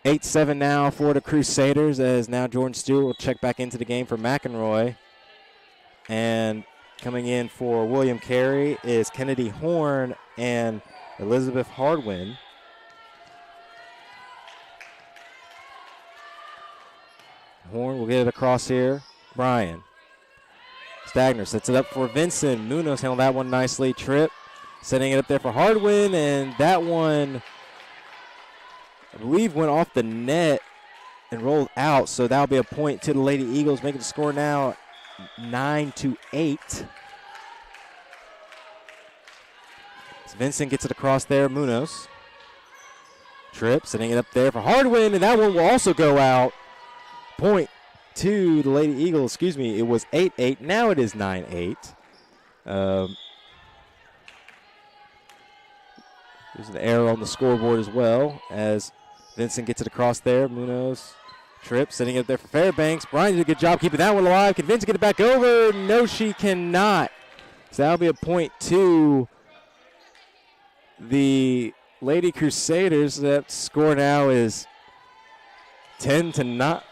8-7 now for the Crusaders, as now Jordan Stewart will check back into the game for McElroy. And coming in for William Carey is Kennedy Horn and Elizabeth Hardwin. Horn will get it across here. Bryan. Stagner sets it up for Vincent. Munoz handled that one nicely. Tripp setting it up there for Hardwin, and that one, I believe, went off the net and rolled out, so that'll be a point to the Lady Eagles, making the score now 9-8. As Vincent gets it across there, Munoz. Tripp setting it up there for Hardwin, and that one will also go out. Point to the Lady Eagles. Excuse me, it was 8-8. Now it is 9-8. There's an error on the scoreboard as well, as Vincent gets it across there. Munoz, Tripp setting it there for Fairbanks. Bryan did a good job keeping that one alive. Can Vincent get it back over? No, she cannot. So that'll be a point to the Lady Crusaders. That score now is 10-9.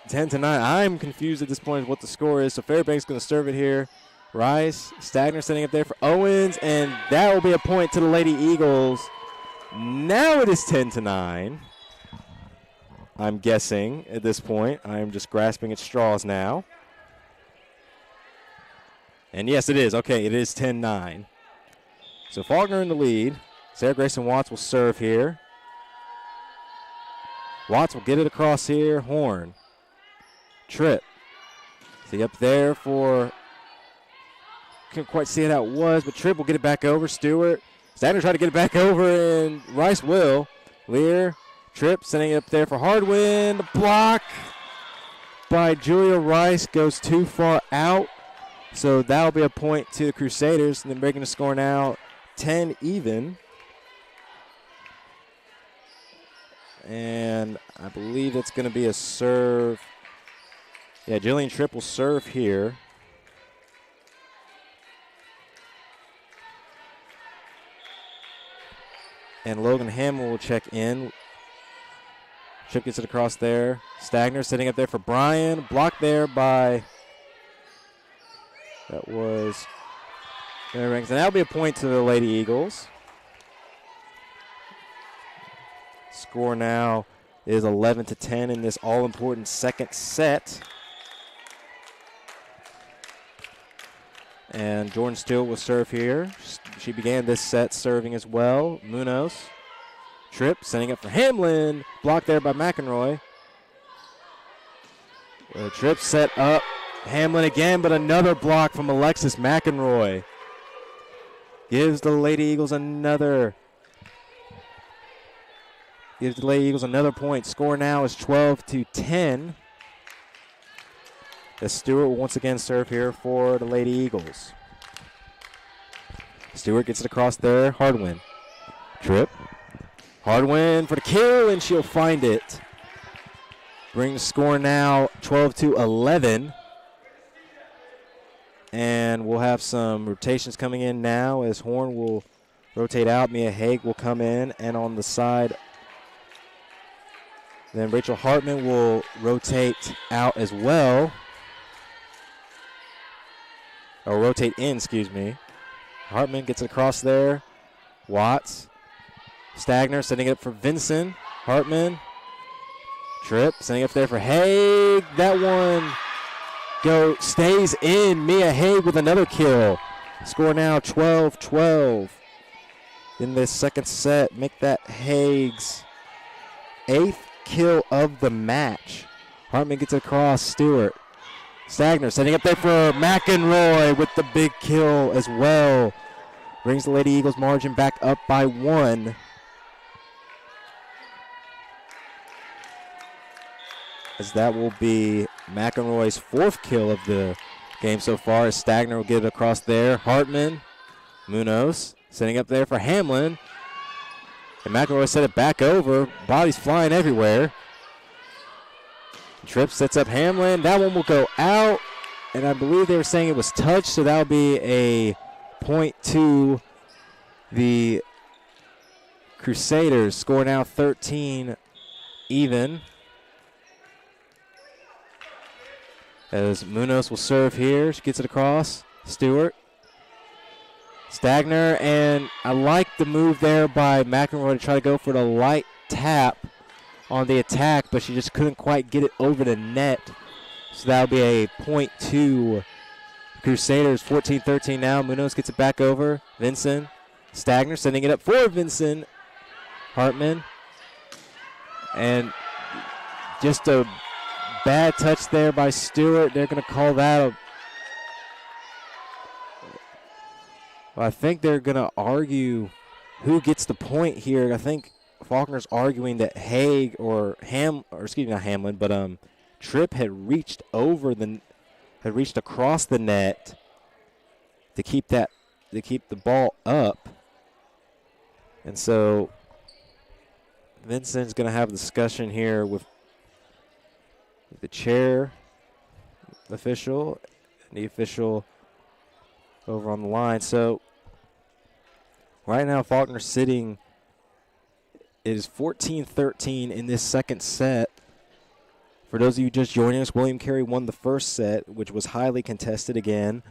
10-9. I'm confused at this point as what the score is. So Fairbanks going to serve it here. Rice, Stagner setting up there for Owens, and that will be a point to the Lady Eagles. Now it is 10-9. I'm guessing at this point. I'm just grasping at straws now. And yes, it is. Okay, it is 10-9. So Faulkner in the lead. Sarah Grayson Watts will serve here. Watts will get it across here. Horn. Tripp. See up there for, couldn't quite see how that was, but Tripp will get it back over. Stewart. Stagner tried to get it back over, and Rice will. Lear. Tripp sending it up there for Hardwin. The block by Julia Rice goes too far out. So that'll be a point to the Crusaders, and they're making the score now 10 even. And I believe it's going to be a serve. Yeah, Jillian Tripp will serve here. And Logan Hamill will check in. Tripp gets it across there. Stagner sitting up there for Bryan. Blocked there by, that was, and that'll be a point to the Lady Eagles. Score now is 11-10 in this all-important second set. And Jordan Stewart will serve here. She began this set serving as well. Munoz. Tripp sending up for Hamlin. Blocked there by McElroy. Tripp set up. Hamlin again, but another block from Alexis McElroy. Gives the Lady Eagles another point. Score now is 12-10. As Stewart will once again serve here for the Lady Eagles. Stewart gets it across there. Hardwin. Tripp. Hardwin for the kill, and she'll find it. Bring the score now 12-11. And we'll have some rotations coming in now as Horn will rotate out. Mia Haig will come in, and on the side, then Rachel Hartman will rotate out as well. Or rotate in, excuse me. Hartman gets it across there. Watts. Stagner setting it up for Vincent. Hartman. Tripp setting up there for Haig. That one stays in. Mia Haig with another kill. Score now 12-12 in this second set. Make that Haig's 8th kill of the match. Hartman gets it across. Stewart. Stagner setting up there for McElroy with the big kill as well. Brings the Lady Eagles margin back up by 1. As that will be McElroy's 4th kill of the game so far. As Stagner will get it across there. Hartman, Munoz setting up there for Hamlin. And McElroy set it back over. Bodies flying everywhere. Tripp sets up Hamlin. That one will go out. And I believe they were saying it was touched, so that'll be a point to the Crusaders. Score now 13 even. As Munoz will serve here. She gets it across. Stewart. Stagner, and I like the move there by McElroy to try to go for the light tap on the attack, but she just couldn't quite get it over the net. So that'll be a point to Crusaders. 14-13 now. Munoz gets it back over. Vincent. Stagner sending it up for Vincent. Hartman. And just a bad touch there by Stewart. They're going to call that a... Well, I think they're going to argue who gets the point here. I think Faulkner's arguing that Haig or not Hamlin, but Tripp had reached across the net to keep the ball up. And so Vincent's going to have a discussion here with the chair official and the official over on the line. So right now Faulkner sitting, it is 14-13 in this second set. For those of you just joining us, William Carey won the first set, which was highly contested again,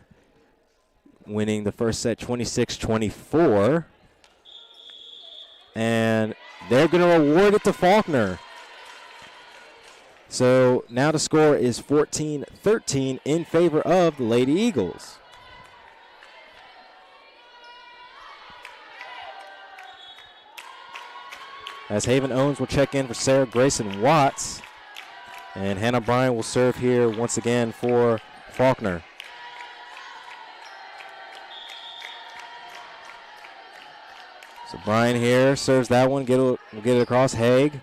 winning the first set 26-24. And they're going to award it to Faulkner. So now the score is 14-13 in favor of the Lady Eagles. As Haven Owens will check in for Sarah Grayson Watts. And Hannah Bryan will serve here once again for Faulkner. So Bryan here serves that one. We'll get it across. Haig.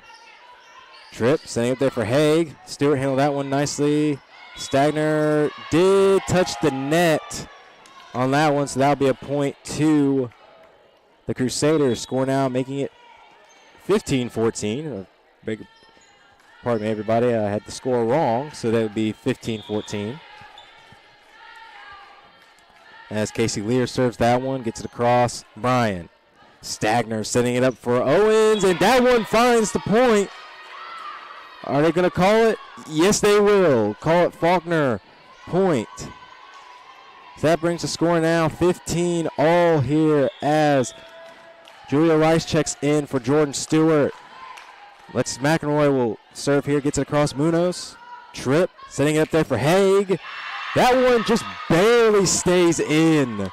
Tripp setting it there for Haig. Stewart handled that one nicely. Stagner did touch the net on that one, so that'll be a point to the Crusaders. Score now making it 15-14. Pardon me, everybody. I had the score wrong, so that would be 15-14. As Casey Lear serves that one, gets it across. Bryan. Stagner setting it up for Owens, and that one finds the point. Are they going to call it? Yes, they will. Call it Faulkner point. So that brings the score now 15 all here as Julia Rice checks in for Jordan Stewart. Lex McElroy will serve here, gets it across Munoz. Tripp setting it up there for Haig. That one just barely stays in.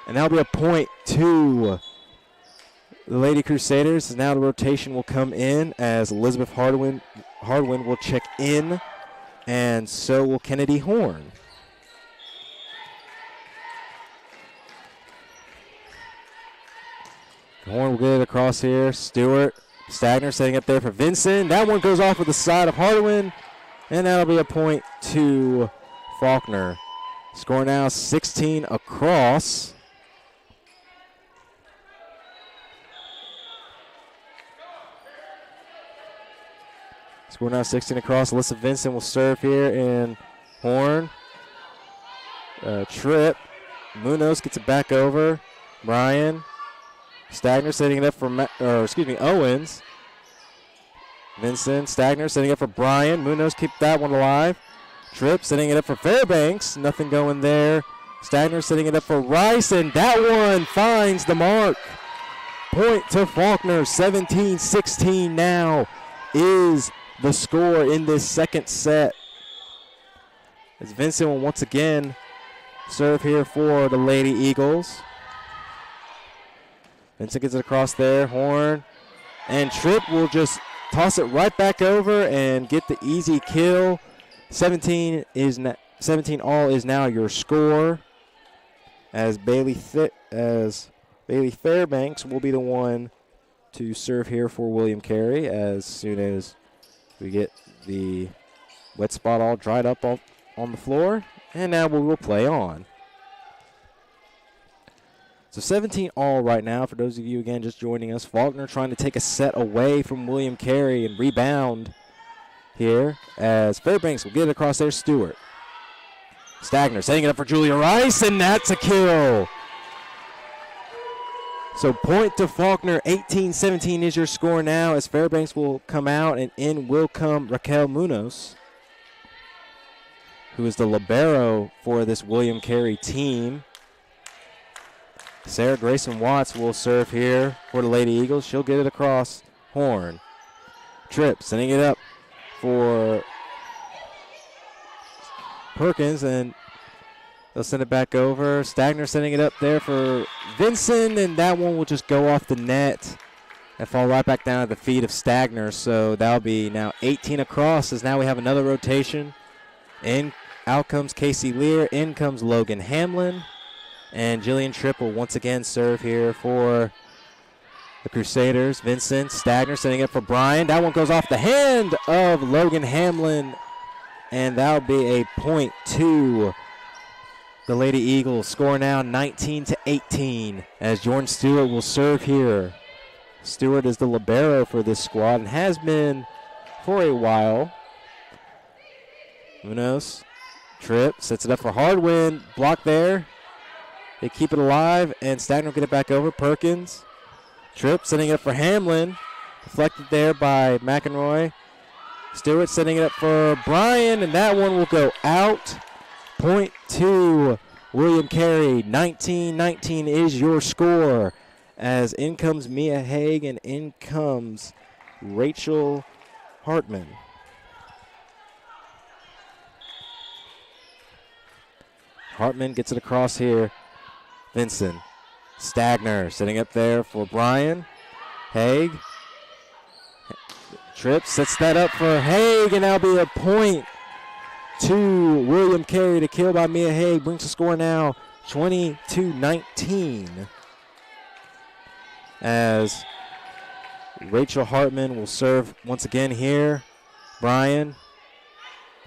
And that'll be a point to the Lady Crusaders. Now the rotation will come in as Elizabeth Hardwin will check in, and so will Kennedy Horn. Horn will get it across here. Stewart, Stagner setting up there for Vincent. That one goes off with the side of Hardwin, and that'll be a point to Faulkner. Score now 16 across. Score now 16 across. Alyssa Vincent will serve here, and Horn. Tripp. Munoz gets it back over. Bryan. Stagner setting it up for, Owens. Vincent. Stagner setting it up for Bryan. Munoz keep that one alive. Tripp setting it up for Fairbanks. Nothing going there. Stagner setting it up for Rice, and that one finds the mark. Point to Faulkner. 17-16 now is the score in this second set. As Vincent will once again serve here for the Lady Eagles. Vincent gets it across there. Horn. And Tripp will just toss it right back over and get the easy kill. 17 all is now your score. As Bailey Fairbanks will be the one to serve here for William Carey as soon as we get the Wet spot all dried up on the floor. And now we will play on. So 17 all right now for those of you, again, just joining us. Faulkner trying to take a set away from William Carey and rebound here as Fairbanks will get it across there. Stewart. Stagner setting it up for Julia Rice, and that's a kill. So point to Faulkner. 18-17 is your score now as Fairbanks will come out, and in will come Raquel Munoz, who is the libero for this William Carey team. Sarah Grayson Watts will serve here for the Lady Eagles. She'll get it across. Horn. Tripp sending it up for Perkins, and they'll send it back over. Stagner sending it up there for Vincent, and that one will just go off the net and fall right back down at the feet of Stagner. So that'll be now 18 across as now we have another rotation. Out comes Casey Lear. In comes Logan Hamlin. And Jillian Tripp will once again serve here for the Crusaders. Vincent Stagner setting it for Brian. That one goes off the hand of Logan Hamlin. And that'll be a point to the Lady Eagles. Score now 19-18 as Jordan Stewart will serve here. Stewart is the libero for this squad and has been for a while. Munoz. Tripp sets it up for Hardwin. Block there. They keep it alive, and Stagner will get it back over. Perkins. Tripp setting it up for Hamlin. Deflected there by McEnroy. Stewart setting it up for Bryan, and that one will go out. Point to William Carey. 19-19 is your score. As in comes Mia Haig, and in comes Rachel Hartman. Hartman gets it across here. Vincent. Stagner setting up there for Bryan. Haig. Tripp sets that up for Haig, and that'll be a point to William Carey. To kill by Mia Haig brings the score now 20-19. As Rachel Hartman will serve once again here. Bryan.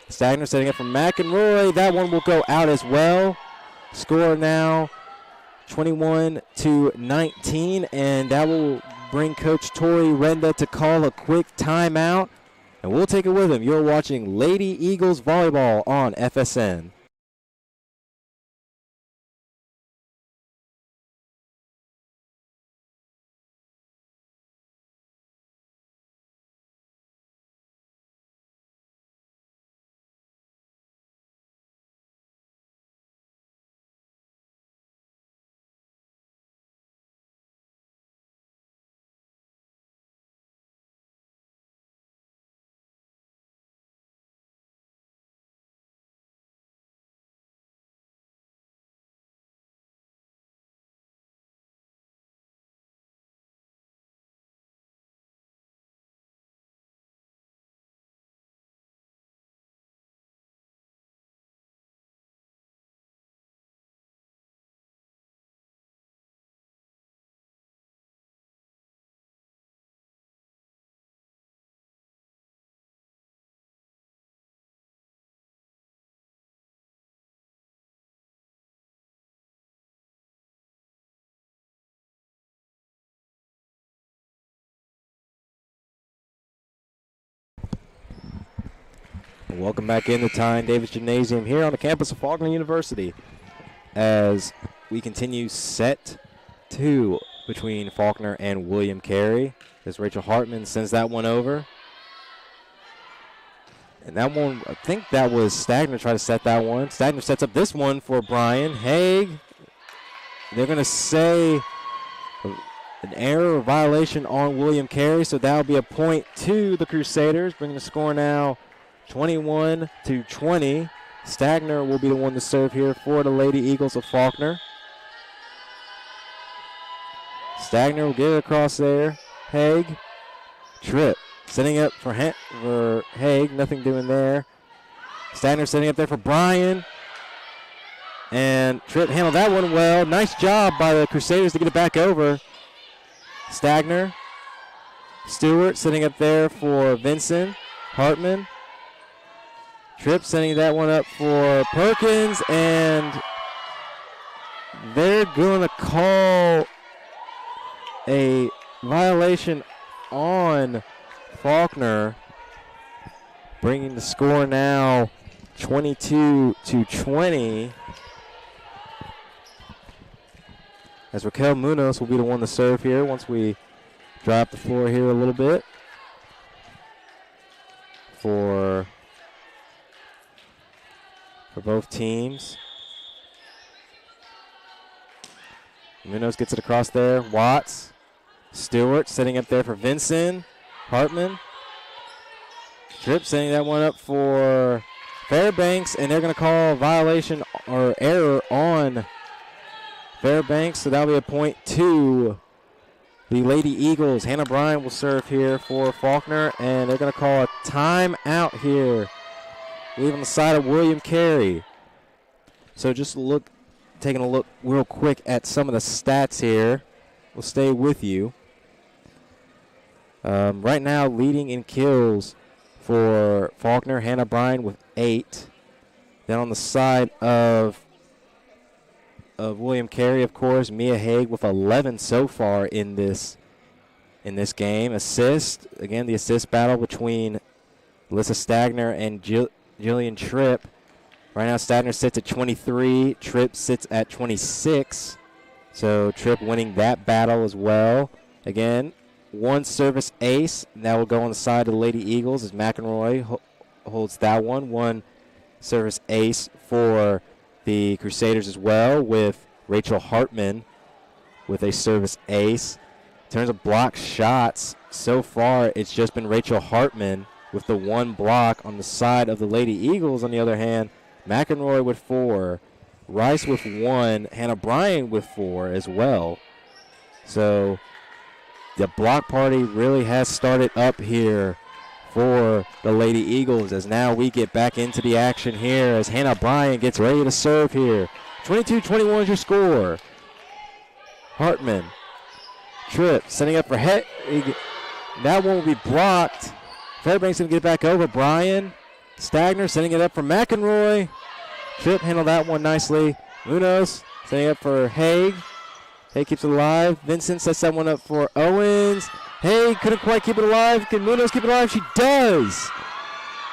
Stagner setting up for McEnroy. That one will go out as well. Score now 21-19, and that will bring Coach Tori Renda to call a quick timeout, and we'll take it with him. You're watching Lady Eagles Volleyball on FSN. Welcome back into Tyne Davis Gymnasium here on the campus of Faulkner University as we continue set 2 between Faulkner and William Carey as Rachel Hartman sends that one over. And that one, I think that was Stagner trying to set that one. Stagner sets up this one for Bryan. Haig, they're going to say an error or violation on William Carey, so that'll be a point to the Crusaders, bringing the score now 21-20. Stagner will be the one to serve here for the Lady Eagles of Faulkner. Stagner will get it across there. Haig. Tripp setting up for Haig. Nothing doing there. Stagner setting up there for Bryan. And Tripp handled that one well. Nice job by the Crusaders to get it back over. Stagner. Stewart setting up there for Vincent. Hartman. Tripp sending that one up for Perkins, and they're going to call a violation on Faulkner, bringing the score now 22-20. As Raquel Munoz will be the one to serve here once we drop the floor here a little bit for both teams. Munoz gets it across there. Watts. Stewart setting up there for Vincent. Hartman. Tripp setting that one up for Fairbanks, and they're going to call a violation or error on Fairbanks, so that'll be a point to the Lady Eagles. Hannah Bryan will serve here for Faulkner, and they're going to call a timeout here. Leaving the side of William Carey. So just taking a look real quick at some of the stats here. We'll stay with you. Right now, leading in kills for Faulkner, Hannah Bryan with 8. Then on the side of William Carey, of course, Mia Haig with 11 so far in this game. Assist, again, the assist battle between Alyssa Stagner and Jillian Tripp. Right now, Stagner sits at 23. Tripp sits at 26. So Tripp winning that battle as well. Again, one service ace. That will go on the side of the Lady Eagles as McEnroy holds that one. One service ace for the Crusaders as well, with Rachel Hartman with a service ace. In terms of block shots, so far it's just been Rachel Hartman with the one block. On the side of the Lady Eagles, on the other hand, McEnroy with 4, Rice with 1, Hannah Bryan with 4 as well. So the block party really has started up here for the Lady Eagles, as now we get back into the action here as Hannah Bryan gets ready to serve here. 22-21 is your score. Hartman, Tripp setting up for Haig. That one will be blocked. Fairbanks going to get back over. Bryan, Stagner setting it up for McEnroy. Tripp handled that one nicely. Munoz setting up for Haig. Haig keeps it alive. Vincent sets that one up for Owens. Haig couldn't quite keep it alive. Can Munoz keep it alive? She does.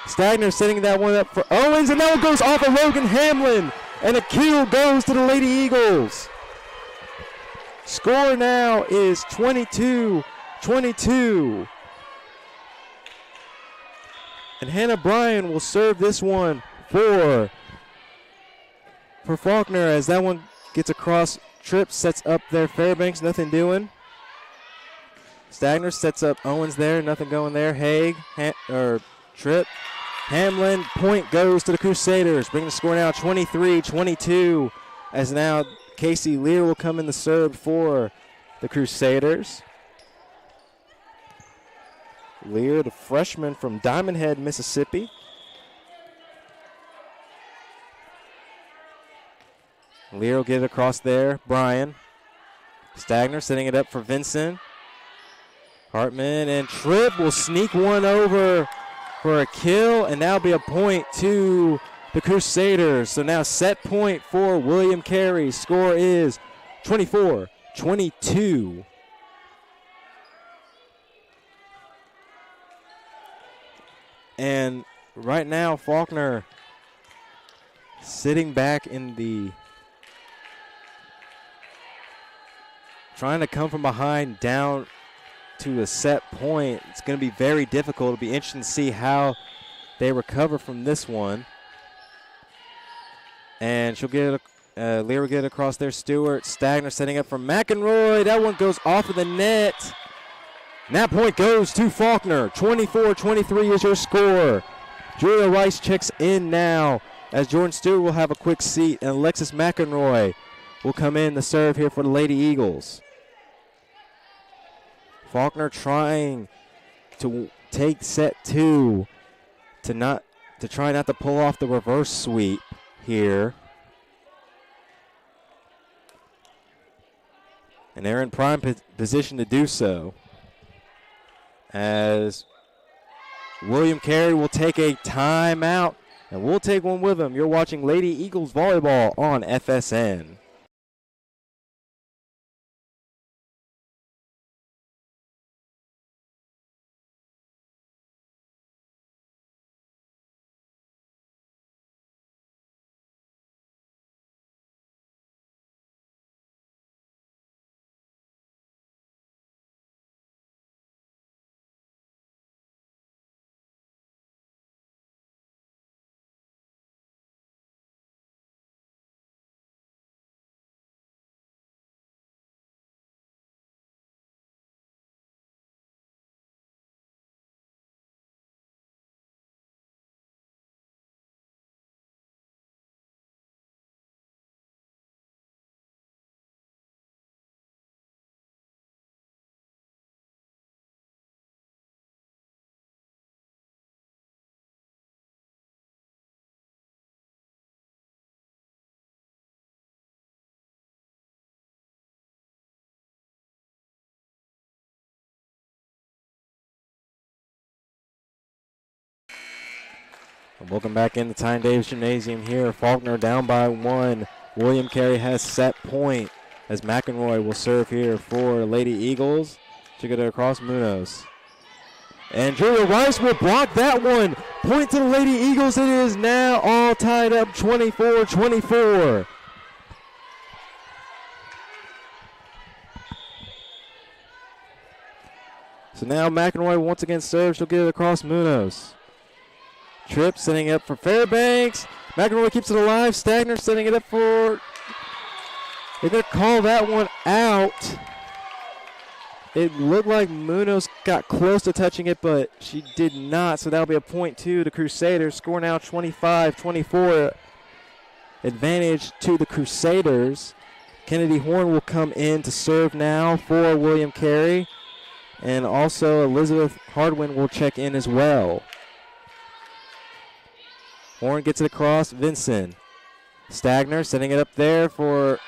Stagner setting that one up for Owens, and that one goes off of Logan Hamlin. And a kill goes to the Lady Eagles. Score now is 22-22. And Hannah Bryan will serve this one for Faulkner, as that one gets across. Tripp sets up there. Fairbanks, nothing doing. Stagner sets up Owens there, nothing going there. Haig, Tripp. Hamlin, point goes to the Crusaders, bringing the score now 23-22, as now Casey Lear will come in the serve for the Crusaders. Lear, the freshman from Diamond Head, Mississippi. Lear will get it across there. Bryan. Stagner setting it up for Vincent. Hartman and Tripp will sneak one over for a kill, and that'll be a point to the Crusaders. So now set point for William Carey. Score is 24-22. And right now, Faulkner sitting back in the, trying to come from behind down to a set point. It's going to be very difficult. It'll be interesting to see how they recover from this one. And she'll get it, Lear will get it across there. Stewart, Stagner setting up for McEnroy. That one goes off of the net. And that point goes to Faulkner. 24-23 is your score. Julia Rice checks in now, as Jordan Stewart will have a quick seat, and Alexis McEnroy will come in to serve here for the Lady Eagles. Faulkner trying to take set 2 to try not to pull off the reverse sweep here. And they're in prime position to do so, as William Carey will take a timeout And we'll take one with them. You're watching Lady Eagles Volleyball on FSN. Welcome back into Tyne Davis Gymnasium here. Faulkner down by 1. William Carey has set point as McEnroy will serve here for Lady Eagles. She'll get it across Munoz. And Julia Rice will block that one. Point to the Lady Eagles. It is now all tied up 24-24. So now McEnroy once again serves. She'll get it across Munoz. Tripp setting it up for Fairbanks. McEnroy keeps it alive. Stagner setting it up for... They're going to call that one out. It looked like Munoz got close to touching it, but she did not. So that'll be a point to the Crusaders. Score now 25-24. Advantage to the Crusaders. Kennedy Horn will come in to serve now for William Carey. And also Elizabeth Hardwin will check in as well. Horn gets it across. Vinson. Stagner setting it up there for...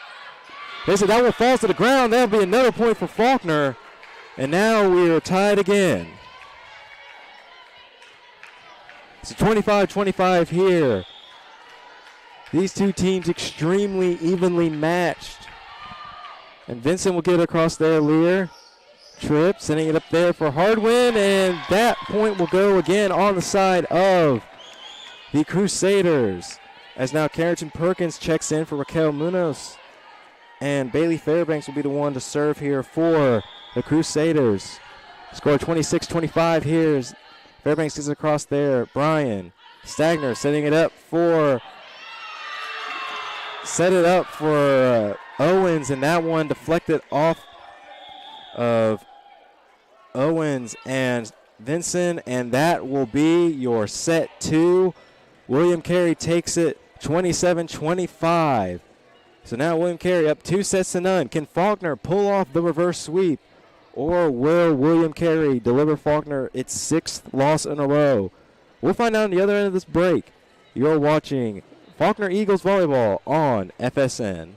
They said that one falls to the ground. That'll be another point for Faulkner. And now we are tied again. It's 25-25 here. These two teams extremely evenly matched. And Vincent will get it across there, Lear. Tripp sending it up there for Hardwin. And that point will go again on the side of the Crusaders. As now Carrington Perkins checks in for Raquel Munoz. And Bailey Fairbanks will be the one to serve here for the Crusaders. Score 26-25 here. Fairbanks gets it across there. Brian Stagner setting it up for Owens, and that one deflected off of Owens and Vinson, and that will be your set 2. William Carey takes it 27-25. So now William Carey up 2-0. Can Faulkner pull off the reverse sweep, or will William Carey deliver Faulkner its 6th loss in a row? We'll find out on the other end of this break. You're watching Faulkner Eagles Volleyball on FSN.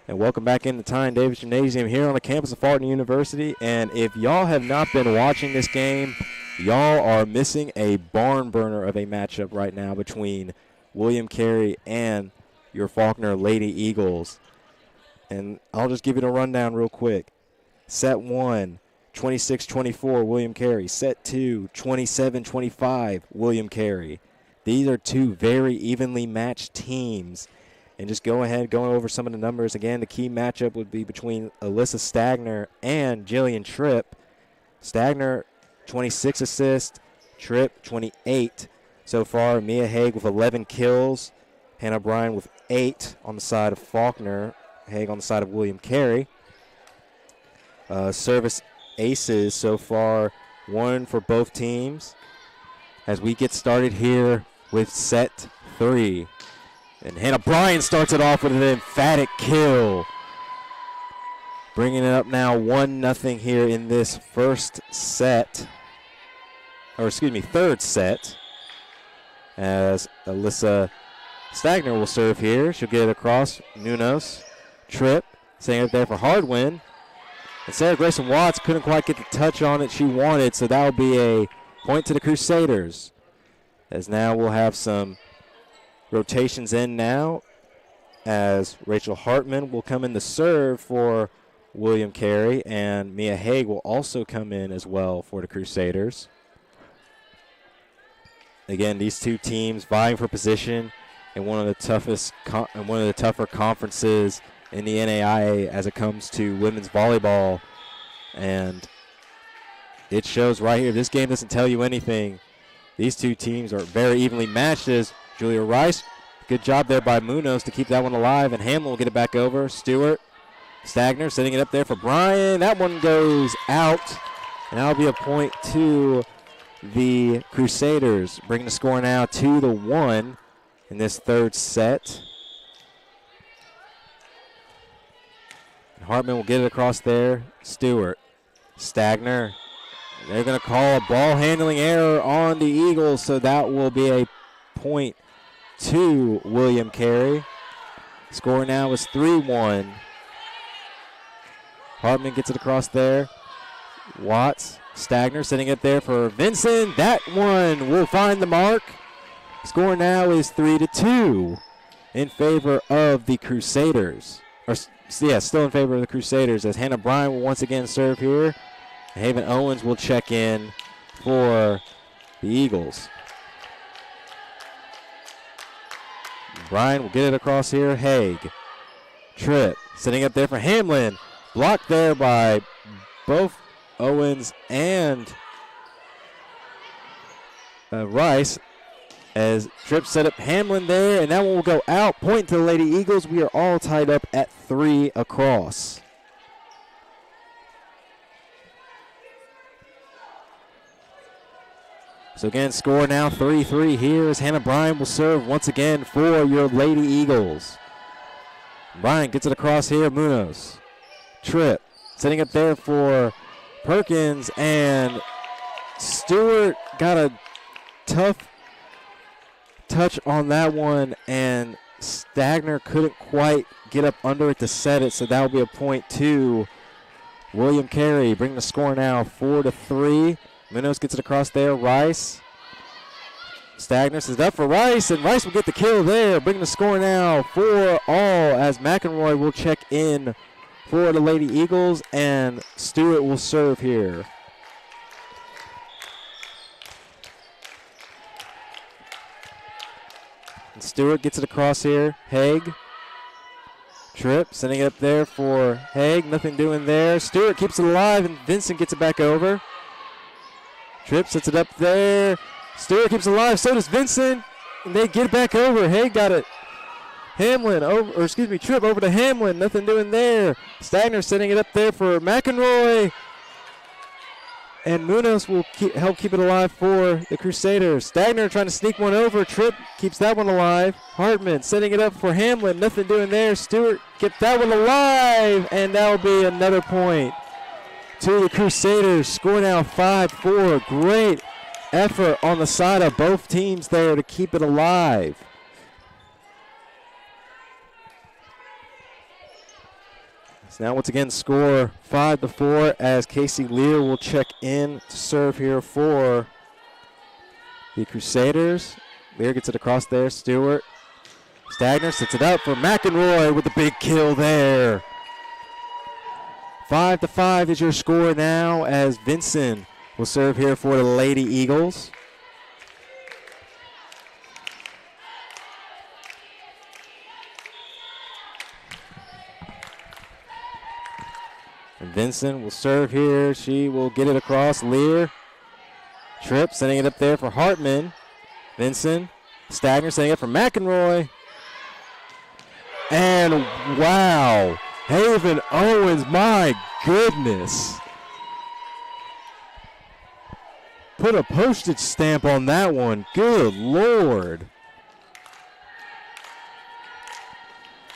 And welcome back into Tyne Davis Gymnasium here on the campus of Faulkner University. And if y'all have not been watching this game, y'all are missing a barn burner of a matchup right now between William Carey and your Faulkner Lady Eagles. And I'll just give it a rundown real quick. Set 1, 26-24, William Carey. Set 2, 27-25, William Carey. These are two very evenly matched teams. And just going over some of the numbers. Again, the key matchup would be between Alyssa Stagner and Jillian Tripp. Stagner, 26 assists. Tripp, 28 so far. Mia Haig with 11 kills. Hannah Bryan with 8 on the side of Faulkner. Haig on the side of William Carey. Service aces so far, 1 for both teams. As we get started here with set 3. And Hannah Bryan starts it off with an emphatic kill. Bringing it up now 1-0 here in this third set. As Alyssa Stagner will serve here. She'll get it across. Nunos. Tripp. Setting it there for Hardwin. And Sarah Grayson Watts couldn't quite get the touch on it she wanted, so that will be a point to the Crusaders. As now we'll have some rotations in now, as Rachel Hartman will come in to serve for William Carey, and Mia Haig will also come in as well for the Crusaders. Again, these two teams vying for position in one of the tougher conferences in the NAIA as it comes to women's volleyball, and it shows right here. This game doesn't tell you anything. These two teams are very evenly matched. As Julia Rice, good job there by Munoz to keep that one alive, and Hamlin will get it back over. Stewart, Stagner setting it up there for Bryan. That one goes out, and that'll be a point to the Crusaders, bringing the score now 2-1 in this third set. And Hartman will get it across there. Stewart, Stagner. They're going to call a ball handling error on the Eagles, so that will be a point to William Carey. Score now is 3-1. Hartman gets it across there. Watts, Stagner setting it there for Vincent. That one will find the mark. Score now is 3-2 in favor of the Crusaders. Still in favor of the Crusaders, as Hannah Bryan will once again serve here. Haven Owens will check in for the Eagles. Bryan will get it across here. Haig. Tripp sitting up there for Hamlin. Blocked there by both Owens and Rice. As Tripp set up Hamlin there, and that one will go out. Point to the Lady Eagles. We are all tied up at 3 across. So again, score now 3-3 here as Hannah Bryan will serve once again for your Lady Eagles. Bryan gets it across here, Munoz. Tripp setting up there for Perkins, and Stewart got a tough touch on that one, and Stagner couldn't quite get up under it to set it, so that will be a point to William Carey. Bring the score now 4-3. Munoz gets it across there. Rice. Stagner says up for Rice, and Rice will get the kill there. Bringing the score now 4-all as McEnroy will check in for the Lady Eagles, and Stewart will serve here. And Stewart gets it across here. Haig. Tripp sending it up there for Haig. Nothing doing there. Stewart keeps it alive, and Vincent gets it back over. Tripp sets it up there. Stewart keeps it alive. So does Vincent. And they get it back over. Haig got it. Tripp over to Hamlin. Nothing doing there. Stagner setting it up there for McEnroy. And Munoz will help keep it alive for the Crusaders. Stagner trying to sneak one over. Tripp keeps that one alive. Hartman setting it up for Hamlin. Nothing doing there. Stewart gets that one alive. And that will be another point to the Crusaders. Score now 5-4. Great effort on the side of both teams there to keep it alive. So now once again score 5-4 as Casey Lear will check in to serve here for the Crusaders. Lear gets it across there. Stewart. Stagner sets it up for McEnroy with the big kill there. 5-5 is your score now as Vincent will serve here for the Lady Eagles. And Vincent will serve here. She will get it across. Lear. Tripp sending it up there for Hartman. Vincent. Stagner sending it for McEnroy. And wow. Haven Owens, my goodness. Put a postage stamp on that one. Good Lord.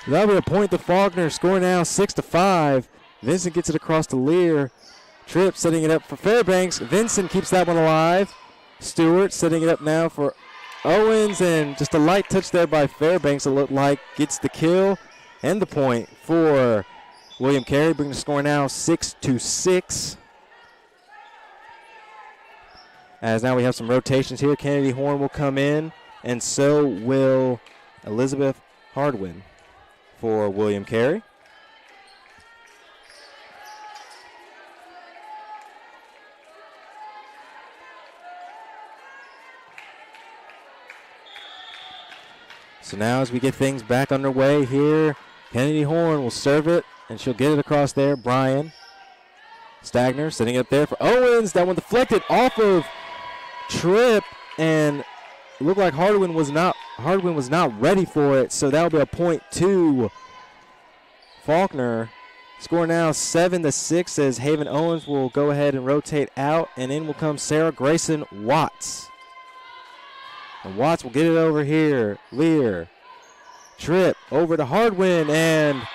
That'll be a point to Faulkner. Score now 6-5. Vincent gets it across to Lear. Tripp setting it up for Fairbanks. Vincent keeps that one alive. Stewart setting it up now for Owens, and just a light touch there by Fairbanks, it looked like, gets the kill and the point for William Carey, bringing the score now 6-6. As now we have some rotations here. Kennedy Horn will come in, and so will Elizabeth Hardwin for William Carey. So now as we get things back underway here, Kennedy Horn will serve it, and she'll get it across there. Bryan. Stagner setting it up there for Owens. That one deflected off of Tripp, and it looked like Hardwin was not ready for it, so that'll be a point to Faulkner. Score now 7-6 as Haven Owens will go ahead and rotate out, and in will come Sarah Grayson Watts. And Watts will get it over here. Lear. Tripp over to Hardwin, and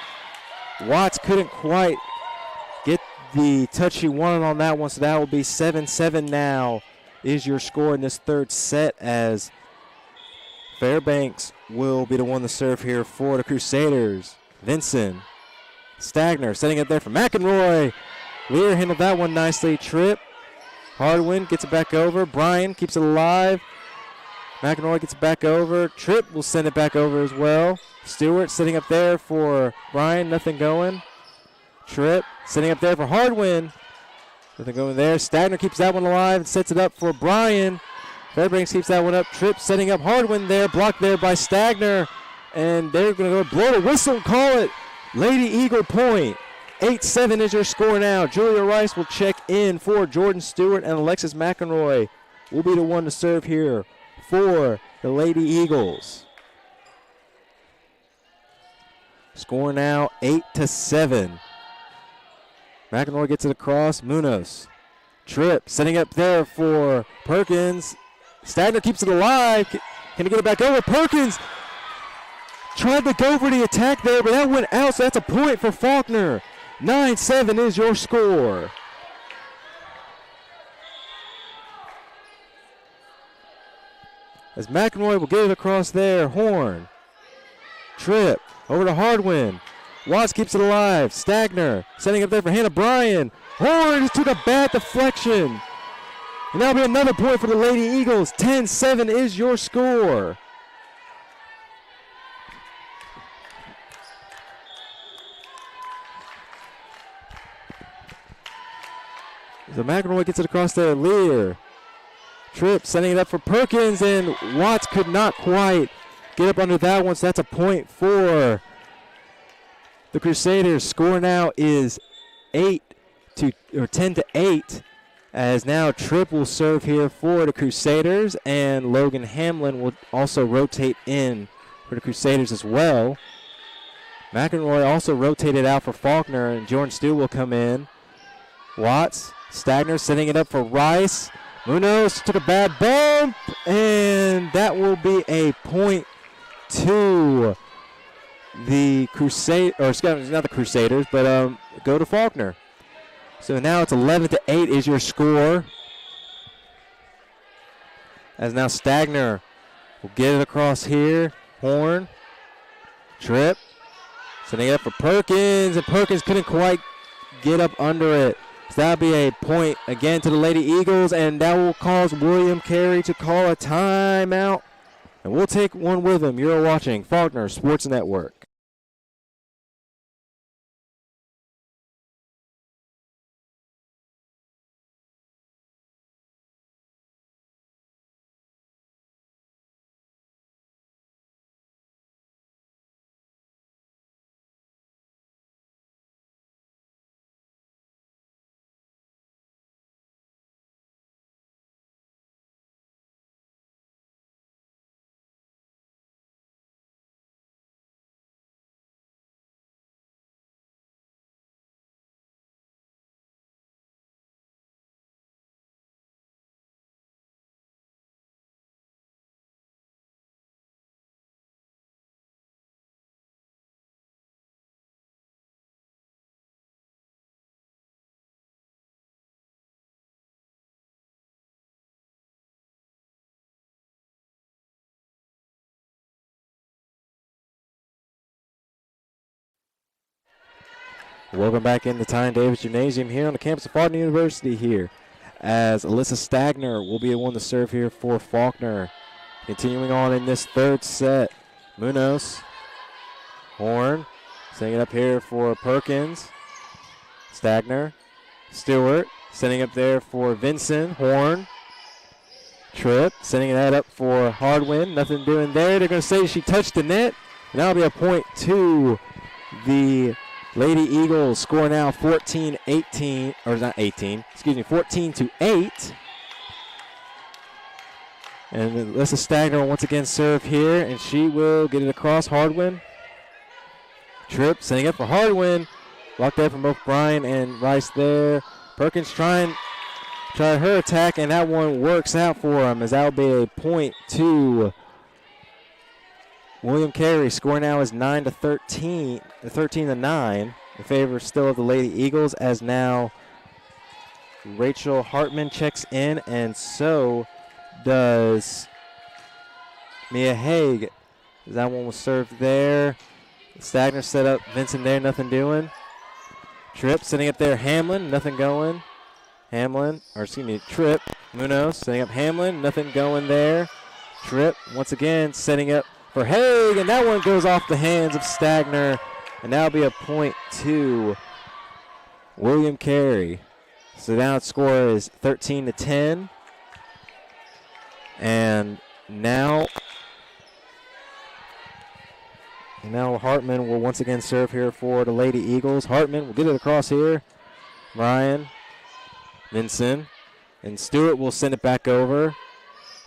Watts couldn't quite get the touch he wanted on that one, so that will be 7-7 now is your score in this third set as Fairbanks will be the one to serve here for the Crusaders. Vincent. Stagner setting it there for McEnroy. Lear handled that one nicely. Tripp. Hardwin gets it back over. Bryan keeps it alive. McEnroy gets it back over. Tripp will send it back over as well. Stewart sitting up there for Bryan. Nothing going. Tripp sitting up there for Hardwin. Nothing going there. Stagner keeps that one alive and sets it up for Bryan. Fairbanks keeps that one up. Tripp setting up Hardwin there. Blocked there by Stagner. And they're going to go blow the whistle and call it Lady Eagle point. 8-7 is your score now. Julia Rice will check in for Jordan Stewart, and Alexis McEnroy will be the one to serve here for the Lady Eagles. Score now 8-7. McEnroy gets it across. Munoz. Tripp setting up there for Perkins. Stagner keeps it alive. Can he get it back over? Perkins tried to go for the attack there, but that went out, so that's a point for Faulkner. 9-7 is your score. As McEnroy will get it across there. Horn. Tripp over to Hardwin. Watts keeps it alive. Stagner setting up there for Hannah Bryan. Horn just took a bad deflection. And that'll be another point for the Lady Eagles. 10-7 is your score. So McEnroy gets it across there. Lear. Tripp setting it up for Perkins, and Watts could not quite get up under that one, so that's a point for the Crusaders. Score now is 10-8, as now Tripp will serve here for the Crusaders, and Logan Hamlin will also rotate in for the Crusaders as well. McEnroy also rotated out for Faulkner, and Jordan Stew will come in. Watts, Stagner setting it up for Rice. Munoz took a bad bump, and that will be a point to the Crusaders, or not the Crusaders, but go to Faulkner. So now it's 11-8 is your score. As now Stagner will get it across here. Horn. Tripp. Setting it up for Perkins, and Perkins couldn't quite get up under it. So that'll be a point again to the Lady Eagles, and that will cause William Carey to call a timeout. And we'll take one with him. You're watching Faulkner Sports Network. Welcome back into Tyne Davis Gymnasium here on the campus of Faulkner University here, as Alyssa Stagner will be the one to serve here for Faulkner. Continuing on in this third set, Munoz, Horn, setting it up here for Perkins. Stagner, Stewart, setting up there for Vincent, Horn. Tripp, setting that up for Hardwin, nothing doing there. They're going to say she touched the net, and that'll be a point to the Lady Eagles. Score now 14-18, or not 18, excuse me, 14-8. And Alyssa Stagner will once again serve here, and she will get it across. Hardwin. Tripp setting up for Hardwin. Blocked there from both Bryan and Rice there. Perkins try her attack, and that one works out for him, as that will be a point to William Carey. Score now is 13-9. In favor still of the Lady Eagles, as now Rachel Hartman checks in, and so does Mia Haig. That one was served there. Stagner set up Vincent there, nothing doing. Tripp setting up there Hamlin, nothing going. Tripp. Munoz setting up Hamlin, nothing going there. Tripp once again setting up for Haig, and that one goes off the hands of Stagner, and that'll be a point to William Carey. So now the score is 13-10. And now Hartman will once again serve here for the Lady Eagles. Hartman will get it across here. Ryan, Vincent, and Stewart will send it back over.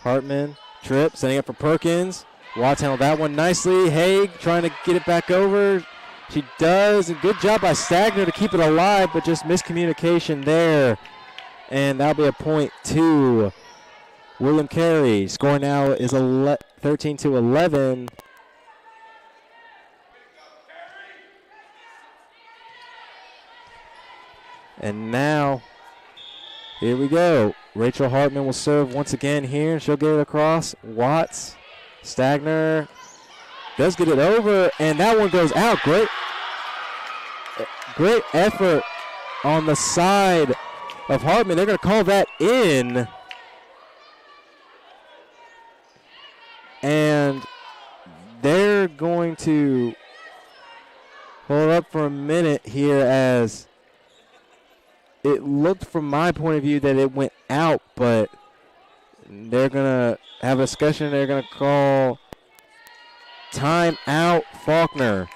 Hartman, Tripp, setting up for Perkins. Watts handled that one nicely. Haig trying to get it back over. She does, and good job by Stagner to keep it alive, but just miscommunication there. And that'll be a point to William Carey. Score now is 13-11. And now, here we go. Rachel Hartman will serve once again here. She'll get it across. Watts, Stagner does get it over, and that one goes out. Great effort on the side of Hartman. They're going to call that in. And they're going to hold up for a minute here, as it looked from my point of view that it went out, but they're going to have a discussion. They're going to call timeout Faulkner.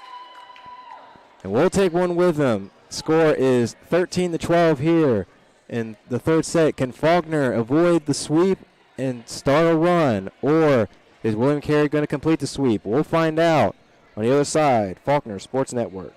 And we'll take one with them. Score is 13-12 here in the third set. Can Faulkner avoid the sweep and start a run, or is William Carey going to complete the sweep? We'll find out on the other side. Faulkner Sports Network.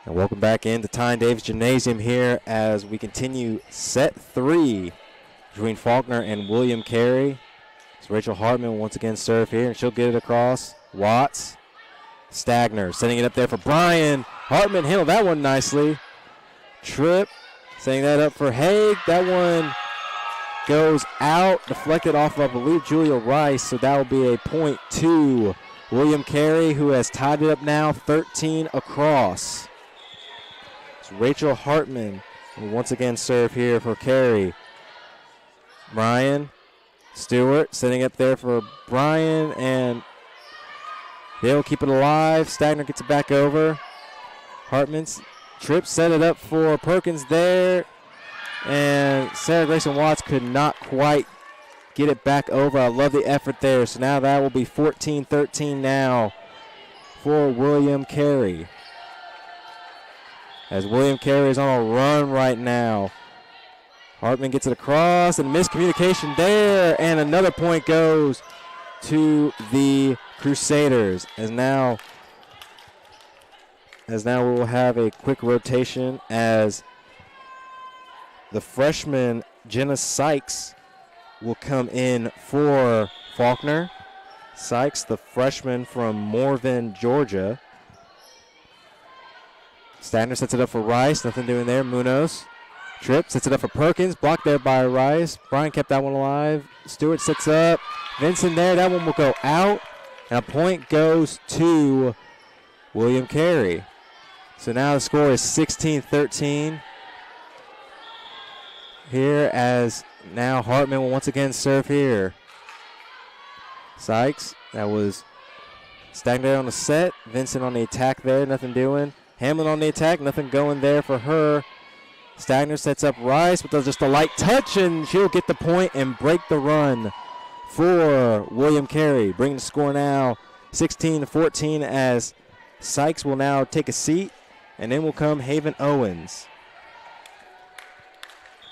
And welcome back into Tyne Davis Gymnasium here as we continue set 3 between Faulkner and William Carey. So Rachel Hartman will once again serve here, and she'll get it across. Watts, Stagner setting it up there for Bryan. Hartman handled that one nicely. Tripp setting that up for Haig. That one goes out, deflected off of, I believe, Julia Rice, so that will be a point to William Carey, who has tied it up now 13 across. So Rachel Hartman will once again serve here for Carey. Bryan Stewart setting up there for Bryan, and they'll keep it alive. Stagner gets it back over. Hartman's Tripp set it up for Perkins there, and Sarah Grayson Watts could not quite get it back over. I love the effort there. So now that will be 14-13 now for William Carey. As William Carey is on a run right now. Hartman gets it across, and miscommunication there, and another point goes to the Crusaders. As now we will have a quick rotation as the freshman Jenna Sykes will come in for Faulkner. Sykes, the freshman from Morven, Georgia. Stagner sets it up for Rice. Nothing doing there. Munoz. Tripp sets it up for Perkins. Blocked there by Rice. Bryan kept that one alive. Stewart sets up. Vincent there. That one will go out. And a point goes to William Carey. So now the score is 16-13. Here as now Hartman will once again serve here. Sykes. That was Stagner on the set. Vincent on the attack there. Nothing doing. Hamlin on the attack, nothing going there for her. Stagner sets up Rice, but does just a light touch, and she'll get the point and break the run for William Carey. Bring the score now 16-14 as Sykes will now take a seat, and then will come Haven Owens.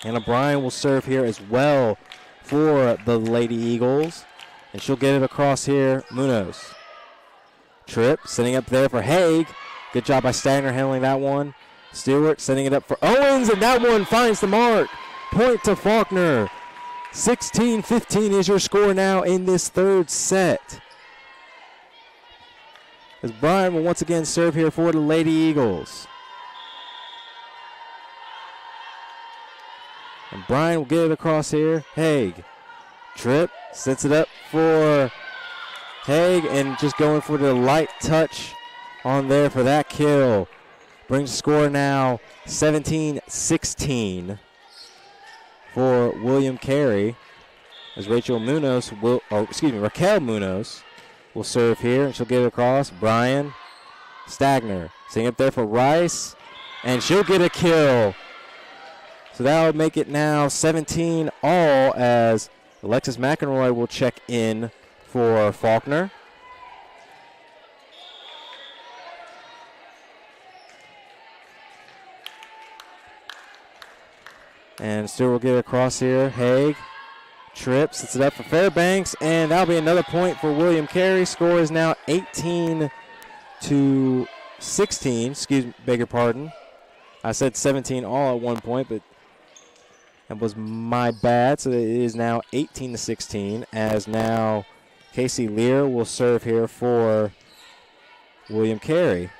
Anna Bryan will serve here as well for the Lady Eagles, and she'll get it across here. Munoz. Tripp setting up there for Haig. Good job by Stagner handling that one. Stewart setting it up for Owens, and that one finds the mark. Point to Faulkner. 16-15 is your score now in this third set. As Bryan will once again serve here for the Lady Eagles. And Bryan will get it across here. Haig. Tripp sets it up for Haig, and just going for the light touch on there for that kill. Brings the score now 17-16 for William Carey. As Raquel Munoz will serve here, and she'll get it across. Bryan Stagner setting up there for Rice, and she'll get a kill. So that will make it now 17 all as Alexis McEnroy will check in for Faulkner. And Stewart will get it across here. Haig. Tripp sets it up for Fairbanks, and that'll be another point for William Carey. Score is now 18-16. Beg your pardon. I said 17 all at one point, but that was my bad. So it is now 18-16, as now Casey Lear will serve here for William Carey.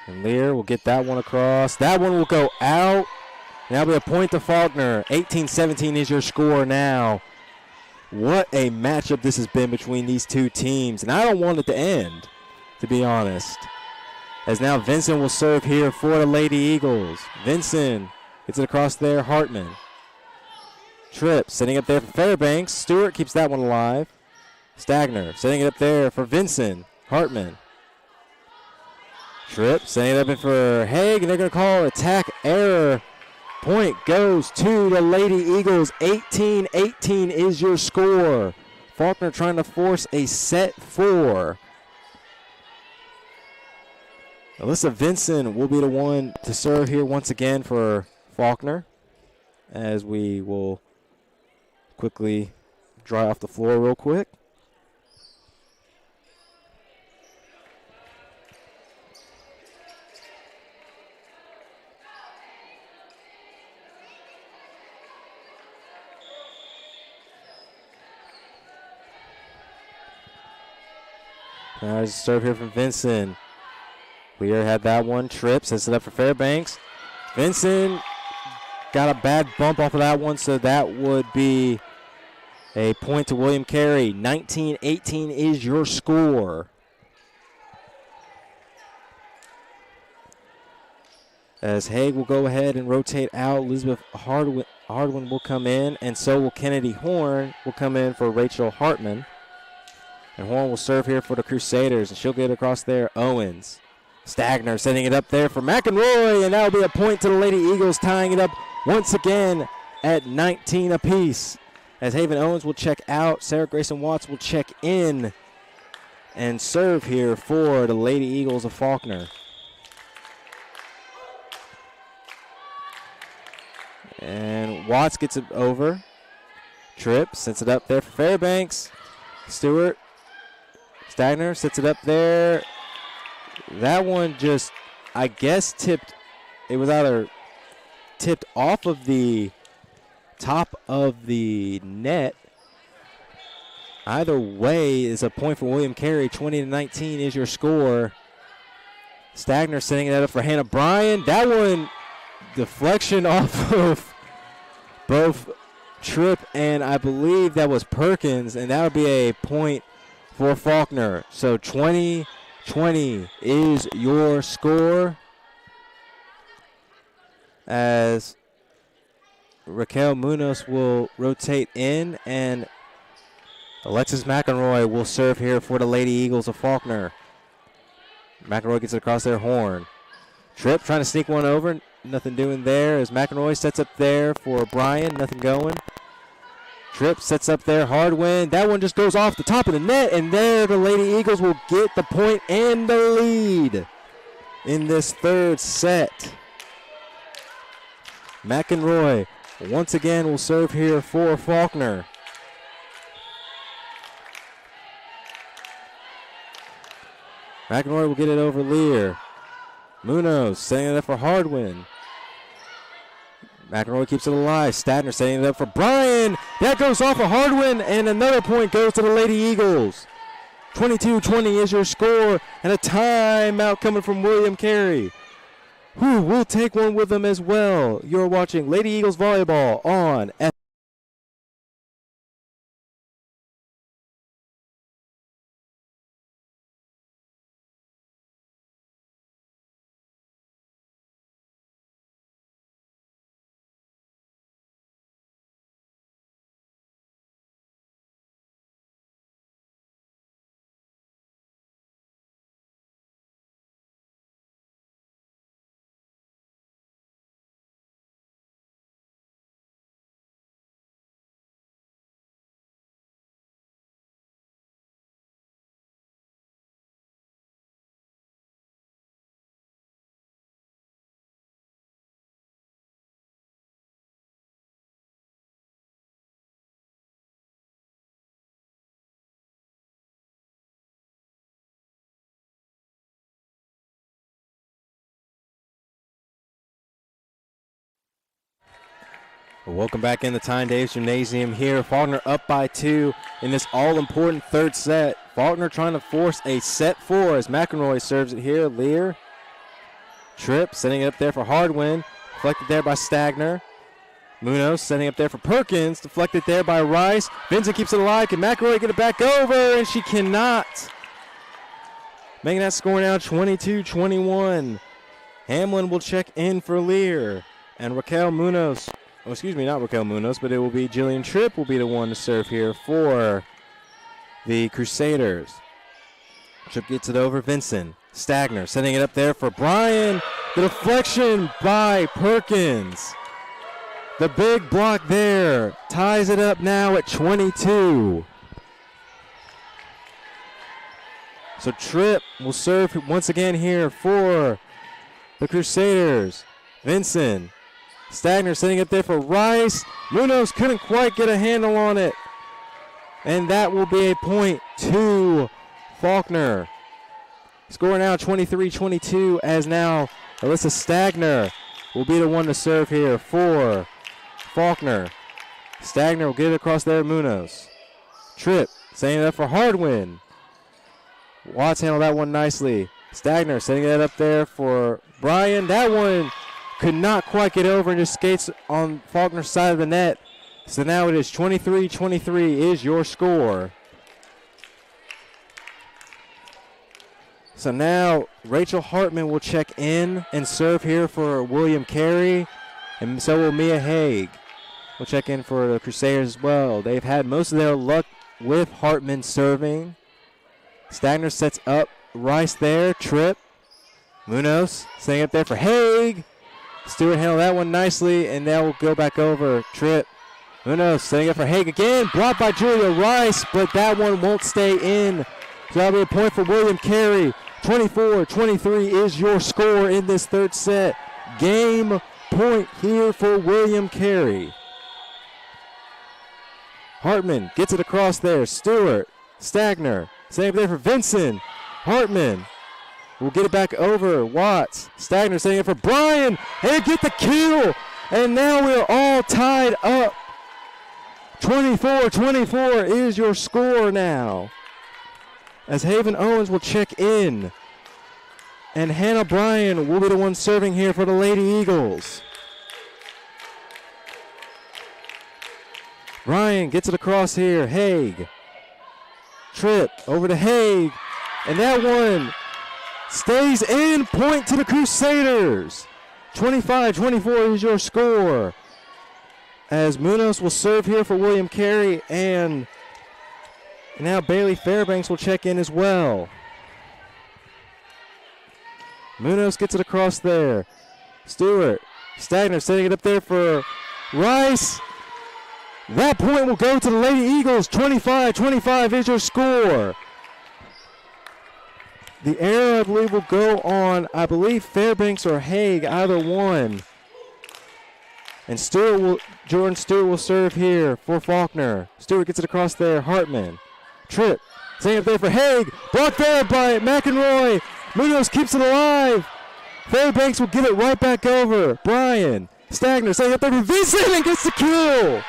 And Lear will get that one across. That one will go out. And that'll be a point to Faulkner. 18-17 is your score now. What a matchup this has been between these two teams. And I don't want it to end, to be honest. As now Vincent will serve here for the Lady Eagles. Vincent gets it across there. Hartman. Tripp setting up there for Fairbanks. Stewart keeps that one alive. Stagner setting it up there for Vincent. Hartman. Tripp setting it up for Haig, and they're going to call attack error. Point goes to the Lady Eagles. 18-18 is your score. Faulkner trying to force a set 4. Alyssa Vincent will be the one to serve here once again for Faulkner, as we will quickly dry off the floor real quick. Nice serve here from Vincent. Lear had that one. Tripp sets it up for Fairbanks. Vincent got a bad bump off of that one, so that would be a point to William Carey. 19-18 is your score. As Haig will go ahead and rotate out, Elizabeth Hardwin will come in, and so will Kennedy Horn will come in for Rachel Hartman. And Horn will serve here for the Crusaders, and she'll get it across there. Owens. Stagner setting it up there for McEnroy, and that will be a point to the Lady Eagles, tying it up once again at 19 apiece. As Haven Owens will check out, Sarah Grayson Watts will check in and serve here for the Lady Eagles of Faulkner. And Watts gets it over. Tripp sets it up there for Fairbanks. Stewart. Stagner sets it up there. That one just, I guess, tipped. It was either tipped off of the top of the net. Either way is a point for William Carey. 20-19 is your score. Stagner setting it up for Hannah Bryan. That one, deflection off of both Tripp and I believe that was Perkins, and that would be a point for Faulkner. So 20-20 is your score, as Raquel Munoz will rotate in and Alexis McEnroy will serve here for the Lady Eagles of Faulkner. McEnroy gets it across their Horn. Tripp trying to sneak one over. Nothing doing there as McEnroy sets up there for Bryan. Nothing going. Tripp sets up there. Hardwin. That one just goes off the top of the net, and there the Lady Eagles will get the point and the lead in this third set. McEnroy once again will serve here for Faulkner. McEnroy will get it over Lear. Munoz setting it up for Hardwin. McEnroy keeps it alive. Stadner setting it up for Bryan. That goes off of Hardwin, and another point goes to the Lady Eagles. 22-20 is your score, and a timeout coming from William Carey, who will take one with them as well. You're watching Lady Eagles Volleyball on Welcome back in the Tyne Davis Gymnasium here. Faulkner up by 2 in this all-important third set. Faulkner trying to force a set 4 as McEnroy serves it here. Lear. Tripp setting it up there for Hardwin. Deflected there by Stagner. Munoz setting up there for Perkins. Deflected there by Rice. Vincent keeps it alive. Can McEnroy get it back over? And she cannot. Making that score now 22-21. Hamlin will check in for Lear. And Raquel Munoz. Oh, excuse me, not Raquel Munoz, but it will be Jillian Tripp will be the one to serve here for the Crusaders. Tripp gets it over. Vincent. Stagner setting it up there for Bryan. The deflection by Perkins. The big block there ties it up now at 22. So Tripp will serve once again here for the Crusaders. Vincent. Stagner setting it there for Rice. Munoz couldn't quite get a handle on it. And that will be a point to Faulkner. Score now 23-22 as now Alyssa Stagner will be the one to serve here for Faulkner. Stagner will get it across there, Munoz. Tripp, setting it up for Hardwin. Watts handled that one nicely. Stagner setting it up there for Bryan. That one could not quite get over and just skates on Faulkner's side of the net. So now it is 23-23 is your score. So now Rachel Hartman will check in and serve here for William Carey, and so will Mia Haig. Will check in for the Crusaders as well. They've had most of their luck with Hartman serving. Stagner sets up Rice there. Tripp. Munoz setting up there for Haig. Stewart handled that one nicely, and that will go back over. Tripp. Munoz setting up for Haig again. Blocked by Julia Rice, but that one won't stay in. So that'll be a point for William Carey. 24-23 is your score in this third set. Game point here for William Carey. Hartman gets it across there. Stewart, Stagner, setting up there for Vincent. Hartman will get it back over. Watts, Stagner setting it for Bryan. And get the kill. And now we're all tied up. 24-24 is your score now. As Haven Owens will check in. And Hannah Bryan will be the one serving here for the Lady Eagles. Bryan gets it across here. Haig. Tripp over to Haig. And that one stays in. Point to the Crusaders. 25-24 is your score. As Munoz will serve here for William Carey, and now Bailey Fairbanks will check in as well. Munoz gets it across there. Stewart, Stagner setting it up there for Rice. That point will go to the Lady Eagles. 25-25 is your score. The error, I believe, will go on, I believe, Fairbanks or Haig, either one. And Jordan Stewart will serve here for Faulkner. Stewart gets it across there. Hartman. Tripp. Setting up there for Haig. Blocked there by McEnroy. Munoz keeps it alive. Fairbanks will get it right back over. Bryan. Stagner setting up there for Vincent and gets the kill.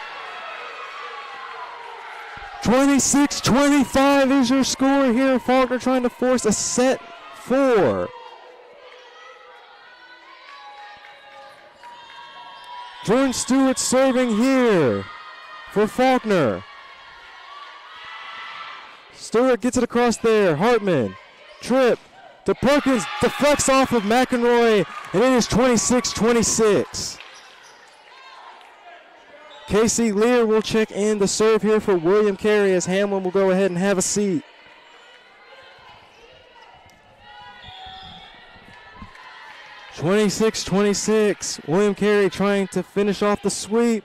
26-25 is your score here. Faulkner trying to force a set 4. Jordan Stewart serving here for Faulkner. Stewart gets it across there. Hartman. Tripp to Perkins. Deflects off of McEnroy. And it is 26-26. Casey Lear will check in to serve here for William Carey as Hamlin will go ahead and have a seat. (26-26). William Carey trying to finish off the sweep.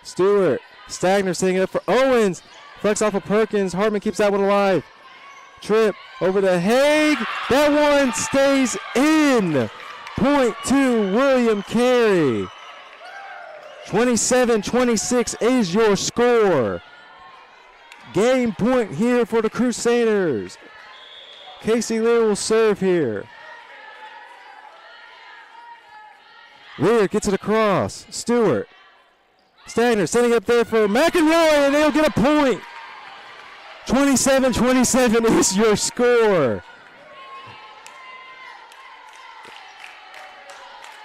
Stewart. Stagner setting it up for Owens. Flex off of Perkins. Hartman keeps that one alive. Tripp over to Haig. That one stays in. Point to William Carey. 27-26 is your score. Game point here for the Crusaders. Casey Lear will serve here. Lear gets it across. Stewart. Stagner setting up there for McEnroy, and they'll get a point. 27-27 is your score.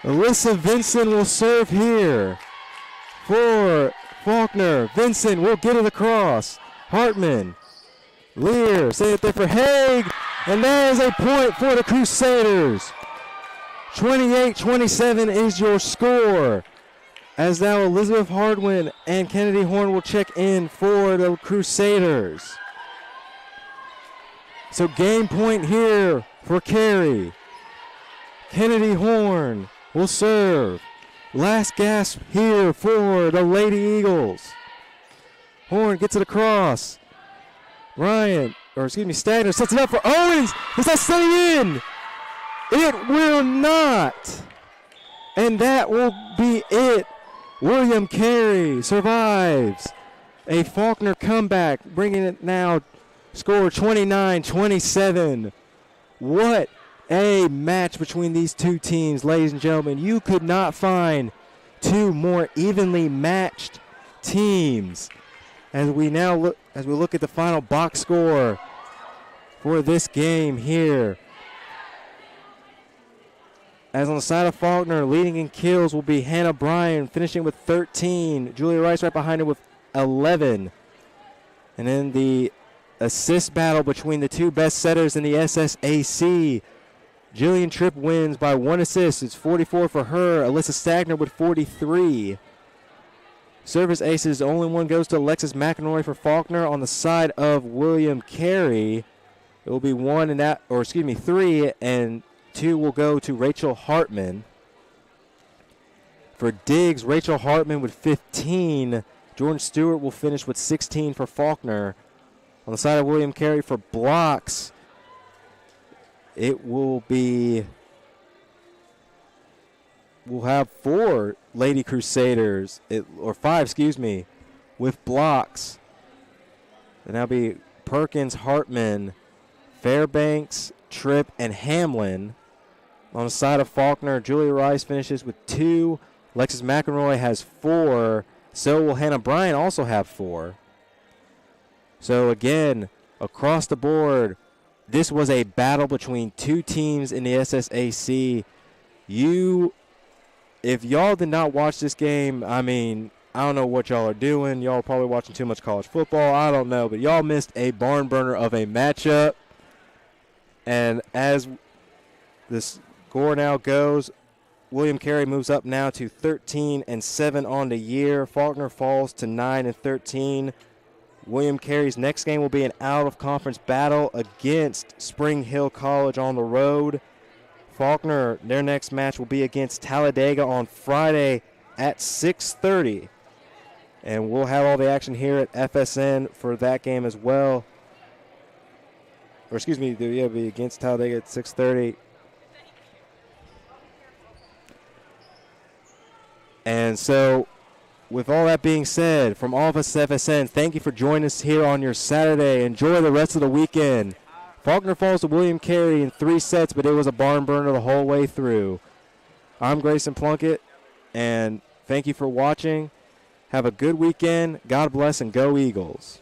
Alyssa Vincent will serve here for Faulkner. Vincent will get it across. Hartman. Lear setting it there for Haig, and that is a point for the Crusaders. 28-27 is your score. As now Elizabeth Hardwin and Kennedy Horn will check in for the Crusaders. So game point here for Carey. Kennedy Horn will serve. Last gasp here for the Lady Eagles. Horn gets it across. Stagner sets it up for Owens. Is that staying in? It will not. And that will be it. William Carey survives A Faulkner comeback, bringing it now, score 29-27. What a match between these two teams, ladies and gentlemen. You could not find two more evenly matched teams. As we look at the final box score for this game here. As on the side of Faulkner, leading in kills will be Hannah Bryan, finishing with 13. Julia Rice right behind her with 11. And then the assist battle between the two best setters in the SSAC. Jillian Tripp wins by 1 assist. It's 44 for her. Alyssa Stagner with 43. Service aces, only one goes to Alexis McEnroy for Faulkner. On the side of William Carey, it will be 3, and 2 will go to Rachel Hartman. For digs, Rachel Hartman with 15. Jordan Stewart will finish with 16 for Faulkner. On the side of William Carey for blocks, it will be, we'll have 4 Lady Crusaders, or 5, excuse me, with blocks. And that'll be Perkins, Hartman, Fairbanks, Tripp, and Hamlin. On the side of Faulkner, Julia Rice finishes with 2. Alexis McEnroy has 4. So will Hannah Bryan also have 4. So again, across the board, this was a battle between two teams in the SSAC. If y'all did not watch this game, I mean, I don't know what y'all are doing. Y'all are probably watching too much college football. I don't know. But y'all missed a barn burner of a matchup. And as the score now goes, William Carey moves up now to 13-7 on the year. Faulkner falls to 9-13. William Carey's next game will be an out-of-conference battle against Spring Hill College on the road. Faulkner, their next match will be against Talladega on Friday at 6:30. And we'll have all the action here at FSN for that game as well. Or excuse me, it'll be against Talladega at 6:30. And so, with all that being said, from all of us at FSN, thank you for joining us here on your Saturday. Enjoy the rest of the weekend. Faulkner falls to William Carey in 3 sets, but it was a barn burner the whole way through. I'm Grayson Plunkett, and thank you for watching. Have a good weekend. God bless, and go Eagles.